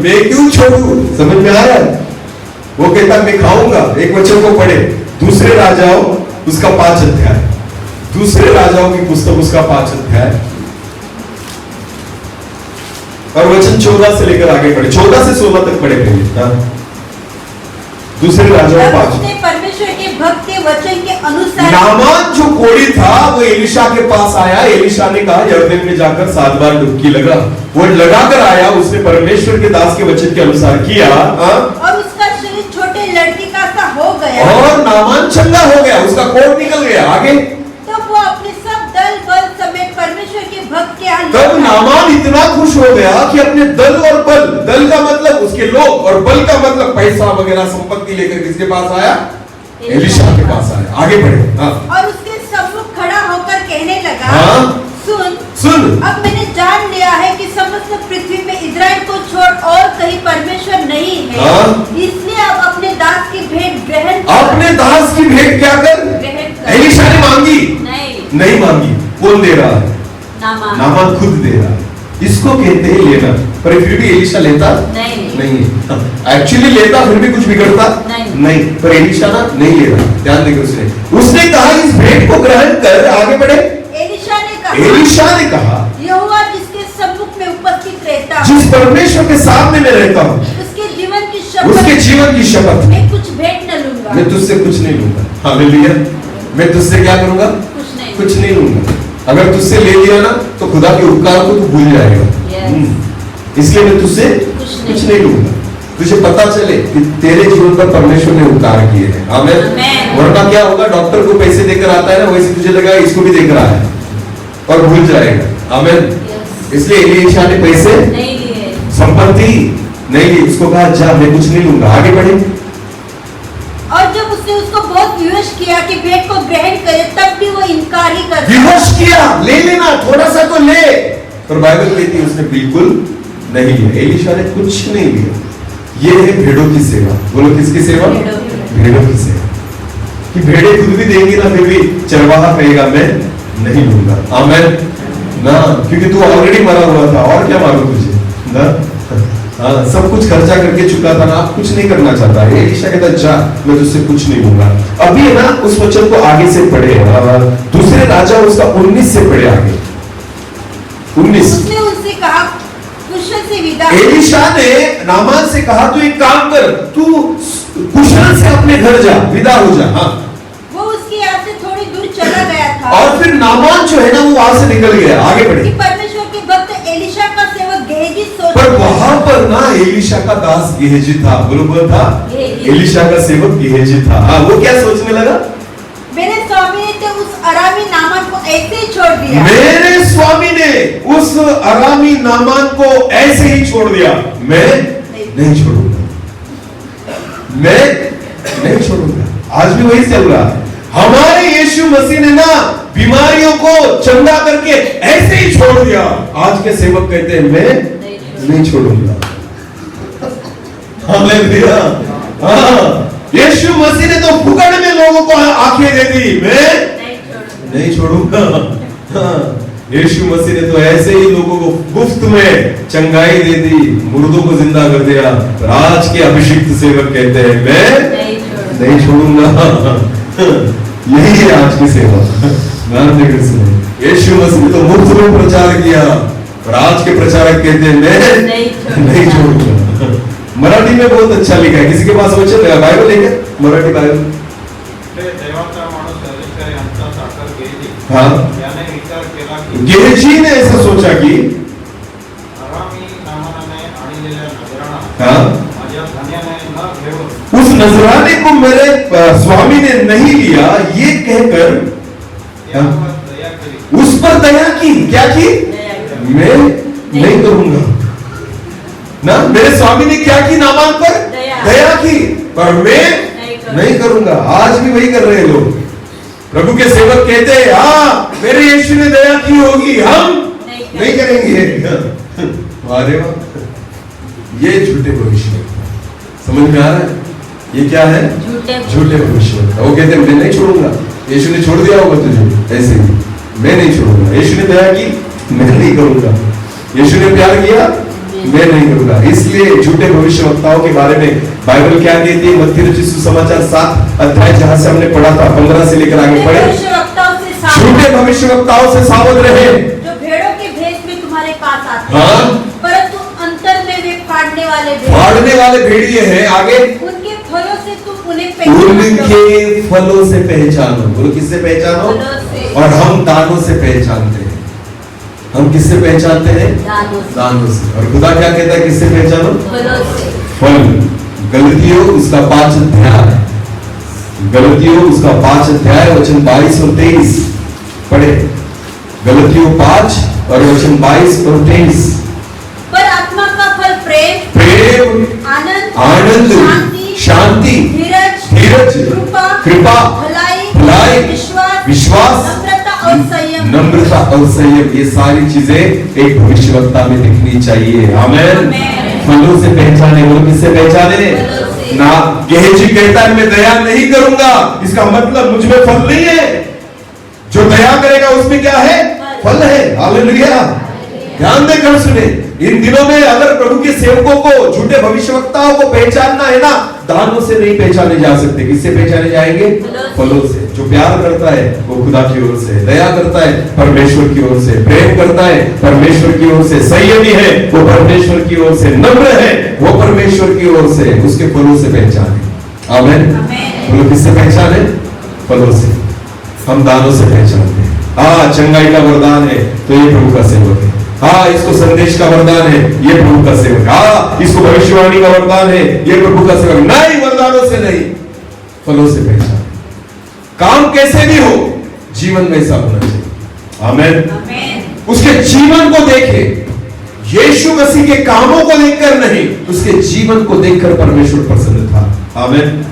मैं क्यों छोड़ू। समझ में आ रहा है? वो कहता है मैं खाऊंगा। एक वचन को पढ़े, दूसरे राजाओं उसका 5 अध्याय, दूसरे राजाओं की पुस्तक उसका 5 अध्याय और वचन 14 से लेकर आगे पढ़े, 14 से 16 तक पढ़े पहले। हाँ? दूसरे राजाओं 5। परमेश्वर के भक्त के वचन के अनुसार नामान जो कोढ़ी था वो एलिशा के पास आया। एलिशा ने कहा यरदन में जाकर 7 बार डुबकी लगा। वो लगाकर आया, उसने परमेश्वर के दास के वचन के अनुसार किया। और उसका शरीर छोटे लड़के का सा हो गया और नामान चंगा हो गया, उसका कोढ़ निकल गया। आगे तब वो अपने सब दल बल समेत परमेश्वर के भक्त के यहाँ तब नामान इतना खुश हो गया कि अपने दल और बल, दल का मतलब उसके लोग और बल का मतलब पैसा वगैरह संपत्ति लेकर किसके पास आया? एलिशा के पास आया। आगे बढ़े। हाँ। और उसके सम्मुख खड़ा होकर कहने लगा, हाँ? सुन अब मैंने जान लिया है कि समस्त पृथ्वी में इजराइल को छोड़ और कहीं परमेश्वर नहीं है। हाँ? इसलिए अब अपने दास की भेंट ग्रहण कर। अपने दास की भेंट क्या कर? ग्रहण कर। एलिशा ने मांगी नहीं मांगी। कौन दे रहा है? नामान खुद दे रहा है। इसको कहते हैं लेना। पर फिर भी एलिशा लेता नहीं। एक्चुअली लेता फिर भी कुछ बिगड़ता नहीं। पर एलिशा ना नहीं ले रहा। ध्यान देकर उसने कहा इस भेंट को ग्रहण कर। आगे बढ़े। एलिशा ने कहा यहोवा जिसके सम्मुख में उपस्थित रहता जिस परमेश्वर के सामने मैं रहता हूँ उसके जीवन की शपथ मैं कुछ भेंट न लूंगा। मैं तुझसे कुछ नहीं लूंगा। हालेलुया। मैं तुझसे क्या करूंगा? कुछ नहीं लूंगा। अगर तुझसे ले लिया ना तो खुदा के उपकार को तू भूल जाएगा। इसलिए मैं तुझसे कुछ नहीं लूंगा। तुझे पता चले कि तेरे जीवन पर परमेश्वर ने उपकार किए हैं। आमीन। वरना क्या होगा? डॉक्टर को पैसे देकर आता है ना, वैसे तुझे लगा इसको भी देकर आया है और भूल जाएगा। आमीन। इसलिए एलिशा ने पैसे नहीं लिए, संपत्ति नहीं ली। उसको कहा जा मैं कुछ नहीं लूंगा। आगे बढ़े। और जब उसने उसको बहुत विवश किया कि भेंट को ग्रहण करे तब भी वो इनकार ही कर विवश किया, ले लेना थोड़ा सा तो ले। पर बाइबल कहती है उसने बिल्कुल नहीं लिया। एलिशा ने कुछ नहीं लिया। ये है भेड़ों की सेवा। बोलो किसकी सेवा? भेड़ों की सेवा। कि भेड़े खुद भी देंगी ना फिर भी चरवाहा कहेगा मैं नहीं लूंगा। आमीन ना, क्योंकि तू ऑलरेडी मरा हुआ था और क्या मालूम तुझे ना। हाँ, सब कुछ खर्चा करके चुका था ना, आप कुछ नहीं करना चाहता है। एलिशा कहता जा मैं तुझसे कुछ नहीं लूंगा। अभी है ना उस वचन को आगे से पढ़े, दूसरे राजा उसका 19 से पढ़े आगे। 19 उसने उनसे कहा कुशल से विदा। एलिशा ने नामान से कहा तू एक काम कर, तू कुशल से अपने घर जा, विदा हो जा। हाँ। वो उसकी यहाँ से थोड़ी दूर चला गया था और फिर नामान जो है ना वो वहां से निकल गया। आगे बढ़े। परमेश्वर के भक्त एलिशा का सेवक गेहजी पर वहां पर ना एलिशा का दास गेहजी था। बोलो था एलिशा का सेवक गेहजी था। हाँ, वो क्या सोचने लगा? मेरे स्वामी ने तो उस अरामी नामान को ऐसे ही छोड़ दिया। मेरे स्वामी ने उस अरामी नामान को ऐसे ही छोड़ दिया। मैं नहीं छोड़ूंगा। मैं नहीं छोड़ूंगा। आज भी वही चल रहा है। हमारे यीशु मसीह ने ना बीमारियों को चंगा करके ऐसे ही छोड़ दिया। आज के सेवक कहते हैं मैं नहीं छोड़ूंगा। हालेलुया। हाँ, यीशु मसीह ने तो फुकड़ में लोगों को आंखें दे दी, मैं नहीं छोड़ूंगा। हाँ, यीशु मसीह ने तो ऐसे ही लोगों को गुफ्त में चंगाई दे दी, मुर्दों को जिंदा कर दिया। पर आज के अभिषिक्त सेवक कहते हैं मैं नहीं छोड़ूंगा। यही है आज की सेवा। यीशु मसीह ने तो मुफ्त में प्रचार किया, पर आज के प्रचारक कहते हैं मैं नहीं छोड़ूंगा। मराठी में बहुत अच्छा लिखा है। किसी के पास वचन बाइबल है क्या? मराठी बाइबल। हाँ, गेहजी ने ऐसा सोचा कि हाँ, उस नजराने को मेरे स्वामी ने नहीं लिया, ये कहकर उस पर दया की। क्या की? मैं नहीं करूंगा ना। मेरे स्वामी ने क्या की? नामान पर दया की, पर मैं नहीं करूंगा। आज भी वही कर रहे हैं लोग। प्रभु के सेवक कहते हैं हाँ मेरे यीशु ने दया की होगी, हम नहीं करेंगे। अरे वाह, ये झूठे भविष्यवक्ता। समझ में आ रहा है? ये क्या है? झूठे भविष्यवक्ता। वो कहते हैं मैं नहीं छोड़ूंगा, यीशु ने छोड़ दिया होगा तुझे, ऐसे ही मैं नहीं छोड़ूंगा। यीशु ने दया की, मैं नहीं करूंगा। यीशु ने प्यार किया, मैं नहीं करूंगा। इसलिए झूठे भविष्यवक्ताओं के बारे में बाइबल क्या कहती है? मत्ती रचित सुसमाचार 7 अध्याय जहां से हमने पढ़ा था, 15 से लेकर आगे पढ़े। झूठे भविष्यवक्ताओं से सावध रहे, जो भेड़ों के भेष में तुम्हारे पास आते हैं, हाँ? परंतु अंतर में वे फाड़ने वाले भेड़िए हैं। आगे उनके फलों से तुम उन्हें उनके फलों से पहचानो। बोलो किससे पहचानो? और हम दानों से पहचानते हैं। हम किससे पहचानते हैं? दानों से। और खुदा क्या कहता है? किससे पहचानो? फल। गलतियों उसका 5 अध्याय, गलतियों उसका 5 अध्याय वचन 22 और 23 पढ़े। गलतियों 5 और वचन 22 और 23। पर आत्मा का फल प्रेम, आनंद, शांति, धीरज, कृपा, भलाई, विश्वास, नम्रता और संयम। ये सारी चीजें एक भविष्यवक्ता में दिखनी चाहिए। आमेन। फलों से पहचाने। बोलो किससे पहचाने? ना गेहजी कहता है मैं दया नहीं करूंगा, इसका मतलब मुझ में फल नहीं है। जो दया करेगा उसमें क्या है? फल है। हालेलुया। ध्यान देकर सुने। इन दिनों में अगर प्रभु के सेवकों को, झूठे भविष्यवक्ताओं को पहचानना है ना, दानों से नहीं पहचाने जा सकते। किससे पहचाने जाएंगे? फलों से। जो प्यार करता है वो खुदा की ओर से, दया करता है परमेश्वर की ओर से, प्रेम करता है परमेश्वर की ओर से, संयमी है वो परमेश्वर की ओर से, नम्र है वो परमेश्वर की ओर से, उसके फलों से पहचाने। आमेन। बोलो किससे पहचाने? फलों से। हम दानों से पहचानते हैं। हाँ, चंगाई का वरदान है तो ये प्रभु का सेवक है। हाँ, इसको संदेश का वरदान है, ये प्रभु का सेवक। हाँ, इसको भविष्यवाणी का वरदान है, ये प्रभु का सेवक। नहीं, वरदानों से नहीं, फलों से पहचान। काम कैसे भी हो, जीवन में ऐसा होना चाहिए। आमेन। उसके जीवन को देखे, यीशु मसीह के कामों को देखकर नहीं, उसके जीवन को देखकर परमेश्वर प्रसन्न था। आमेन।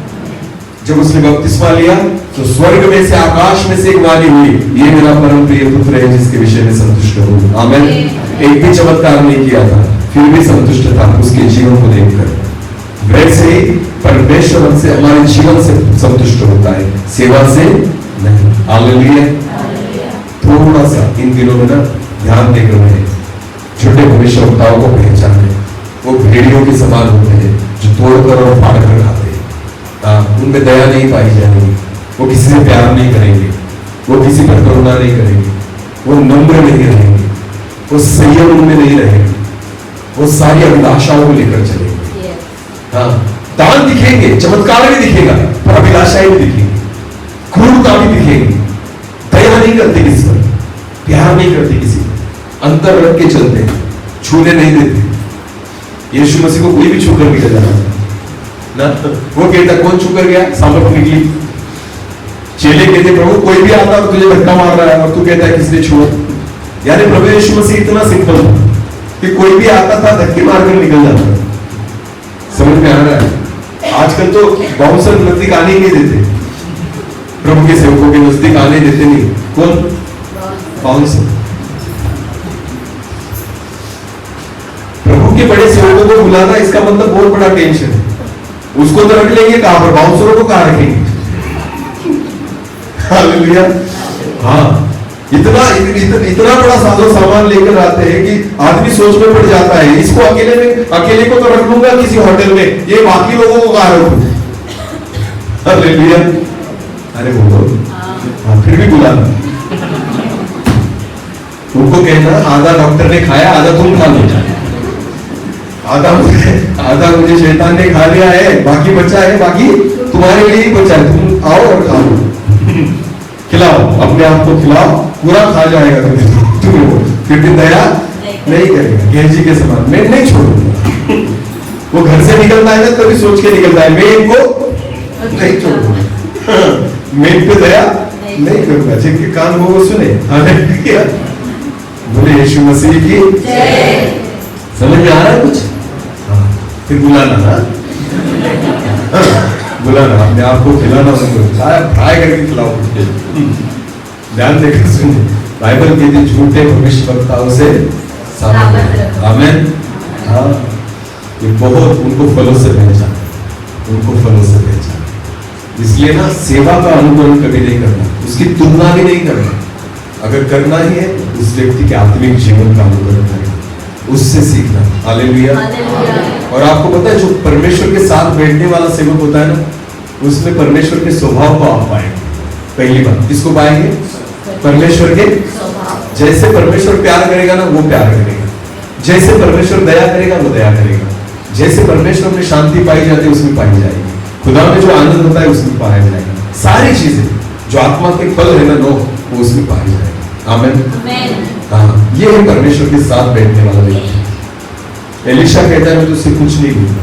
जब उसने बपतिस्मा लिया तो स्वर्ग में से, आकाश में से एक वाणी हुई, ये मेरा परम प्रिय पुत्र है जिसके विषय में संतुष्ट हूं। आमेन। एक भी चमत्कार नहीं किया था, फिर भी संतुष्ट था उसके जीवन को देखकर। वैसे ही परमेश्वर हमसे, हमारे जीवन से संतुष्ट होता है, सेवा से नहीं। हालेलुया। थोड़ा सा इन दिनों में ना ध्यान देकर रहे, छोटे भविष्यवक्ताओं को पहचाने। वो भेड़ियों के समान होते हैं जो तोड़कर और फाड़ कर खाते हैं। उनमें दया नहीं पाई जाएगी, वो किसी से प्यार नहीं करेंगे, वो किसी पर करुणा नहीं करेंगे, वो नम्र नहीं रहेंगे, वो संयम उनमें नहीं रहेगा, वो सारी अभिलाषाओं को लेकर चलेंगे। हाँ, दान दिखेंगे, चमत्कार भी दिखेगा, पर अभिलाषाएं भी दिखेंगी, क्रूरता भी दिखेगी, दया नहीं करते किसी पर, प्यार नहीं करते किसी पर, अंतर रख के चलते, छूने नहीं देते। यीशु मसीह को कोई भी छूकर निकल जाना ना, वो कहता कौन छूकर गया? सामर्थ निकली। चेले कहते प्रभु कोई भी आता और तुझे धक्का मार रहा है और तू कहता है किसने छुआ? यानी प्रभु यीशु मसीह इतना सिंपल था कि कोई भी आता था धक्के मारकर निकल जाता। समझ में आ रहा है? आजकल तो बाउंसर नजदीक आने ही नहीं देते, प्रभु के सेवकों के नजदीक आने देते नहीं। कौन? बाउंसर। प्रभु के बड़े सेवकों को बुलाना, इसका मतलब बहुत बड़ा टेंशन है। उसको तो रख लेंगे कहां पर, बाउंसरों को कहां रखेंगे? हालेलुया। हाँ, इतना बड़ा साजो सामान लेकर आते हैं कि आदमी सोच में पड़ जाता है, इसको अकेले को तो रख लूंगा किसी होटल में, ये बाकी लोगों को कहां रखूं? हालेलुया। अरे बोलो, हाँ, फिर भी बुलाना। उनको कहना आधा डॉक्टर ने खाया, आधा तुम खा लो। आधा मुझे शैतान ने खा लिया है, बाकी बचा है, बाकी तुम्हारे लिए ही बचा है, तुम आओ और खा लो। खिलाओ, अपने आप को खिलाओ, पूरा खा जाएगा तुम्हें, फिर भी दया नहीं करेगा। गेहजी के समान मैं नहीं छोड़ूंगा। वो घर से निकलता है ना तभी सोच के निकलता है, मैं इनको नहीं छोड़ूंगा, मैं इन पे दया नहीं करूंगा। जिनके कान हो वो सुने। हालेलुया। बोले यीशु मसीह की जय। समझ में आ रहा है कुछ? फिर बुलाना, बुलाना, अपने आप को खिलाना, फ्राई करके खिलाओ। ध्यान देकर सुनिए, बाइबल कहती झूठे भविष्यवक्ताओं से सावधान। आमीन। हाँ, ये बहुत उनको फलों से पहचान, उनको फलों से पहचान। इसलिए ना सेवा का अनुकरण कभी नहीं करना, उसकी तुलना भी नहीं करना। अगर करना ही है उस व्यक्ति के आत्मिक जीवन का अनुकरण करना, उससे सीखना। हालेलुया। और आपको पता है जो परमेश्वर के साथ बैठने वाला सेवक होता है ना, उसमें परमेश्वर के स्वभाव को आप पाएंगे। पहली बात किसको पाएंगे? परमेश्वर के। जैसे परमेश्वर प्यार करेगा ना वो प्यार करेगा, जैसे परमेश्वर दया करेगा वो दया करेगा, जैसे परमेश्वर में शांति पाई जाती है उसमें पाई जाएगी, खुदा में जो आनंद होता है उसमें पाया जाएगा। सारी चीजें जो आत्मा के फल है ना नो, वो उसमें पाई जाएगी। आमीन। हाँ, ये है परमेश्वर के साथ बैठने वाला व्यक्ति। एलीशा कहता है मैं तुझसे कुछ नहीं लूंगा,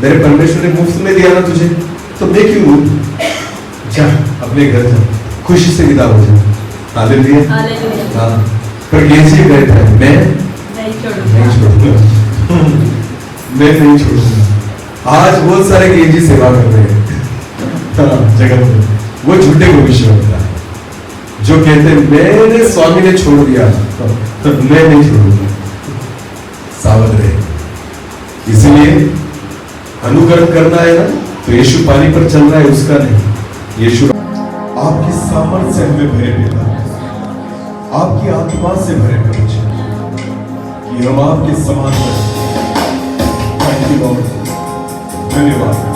मेरे परमेश्वर ने मुफ्त में दिया ना तुझे, तो मैं क्यों लूं? जा अपने घर जा, खुशी से विदा हो जा। हालेलुया। हाँ, पर गेजी कहता है मैं नहीं छोड़ूंगा, मैं नहीं छोड़ूंगा। आज बहुत सारे गेजी सेवा कर रहे हैं जगत में, वो झूठे भविष्यवक्ता है जो कहते हैं मेरे स्वामी ने छोड़ दिया तो मैं नहीं छोड़ूंगा। सावध रहे। इसलिए अनुकरण करना है ना तो यीशु पानी पर चल रहा है उसका नहीं, यीशु आपकी सामर्थ्य में भरे पिता, आपकी आत्मा से भरे परिचय कि हम आपके समान हैं। थैंक यू लॉर्ड, धन्यवाद।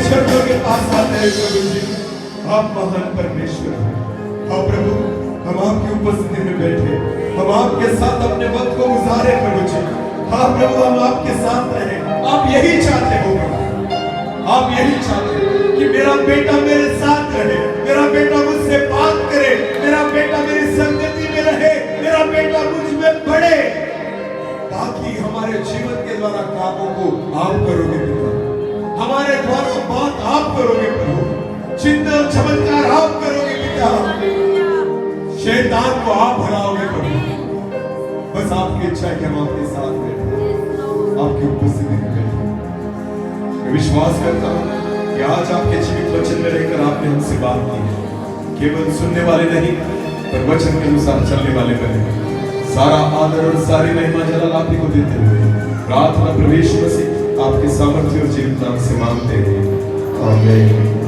चरणों के पास आते हैं प्रभु जी। आप महान परमेश्वर हैं। हाँ प्रभु, हम आपकी उपस्थिति में बैठे, हम आपके साथ अपने वक्त को गुजारे प्रभु जी। हाँ प्रभु, हम आपके साथ रहे। आप यही चाहते हो प्रभु, आप यही चाहते हो कि मेरा बेटा मेरे साथ रहे, मेरा बेटा मुझसे बात करे, मेरा बेटा मेरी संगति में रहे, मेरा बेटा मुझ में बढ़े। बाकी हमारे जीवन के द्वारा कामों को आप करोगे पिता, हमारे द्वारा बात आप करोगे प्रभु, चिन्ह और चमत्कार आप करोगे पिता, शैतान को आप हराओगे प्रभु। बस आपकी इच्छा है कि हम आपके साथ बैठे, आपकी उपस्थिति में बैठे। मैं विश्वास करता हूं कि आज आपके जीवित वचन में रहकर आपने हमसे बात की है। केवल सुनने वाले नहीं, पर वचन के अनुसार चलने वाले बने। सारा आदर और सारी महिमा जलाल आप ही को देते हुए प्रार्थना प्रवेश मसीह आपके सामर्थ्य और जीवित नाम से मांगते हैं। आमीन।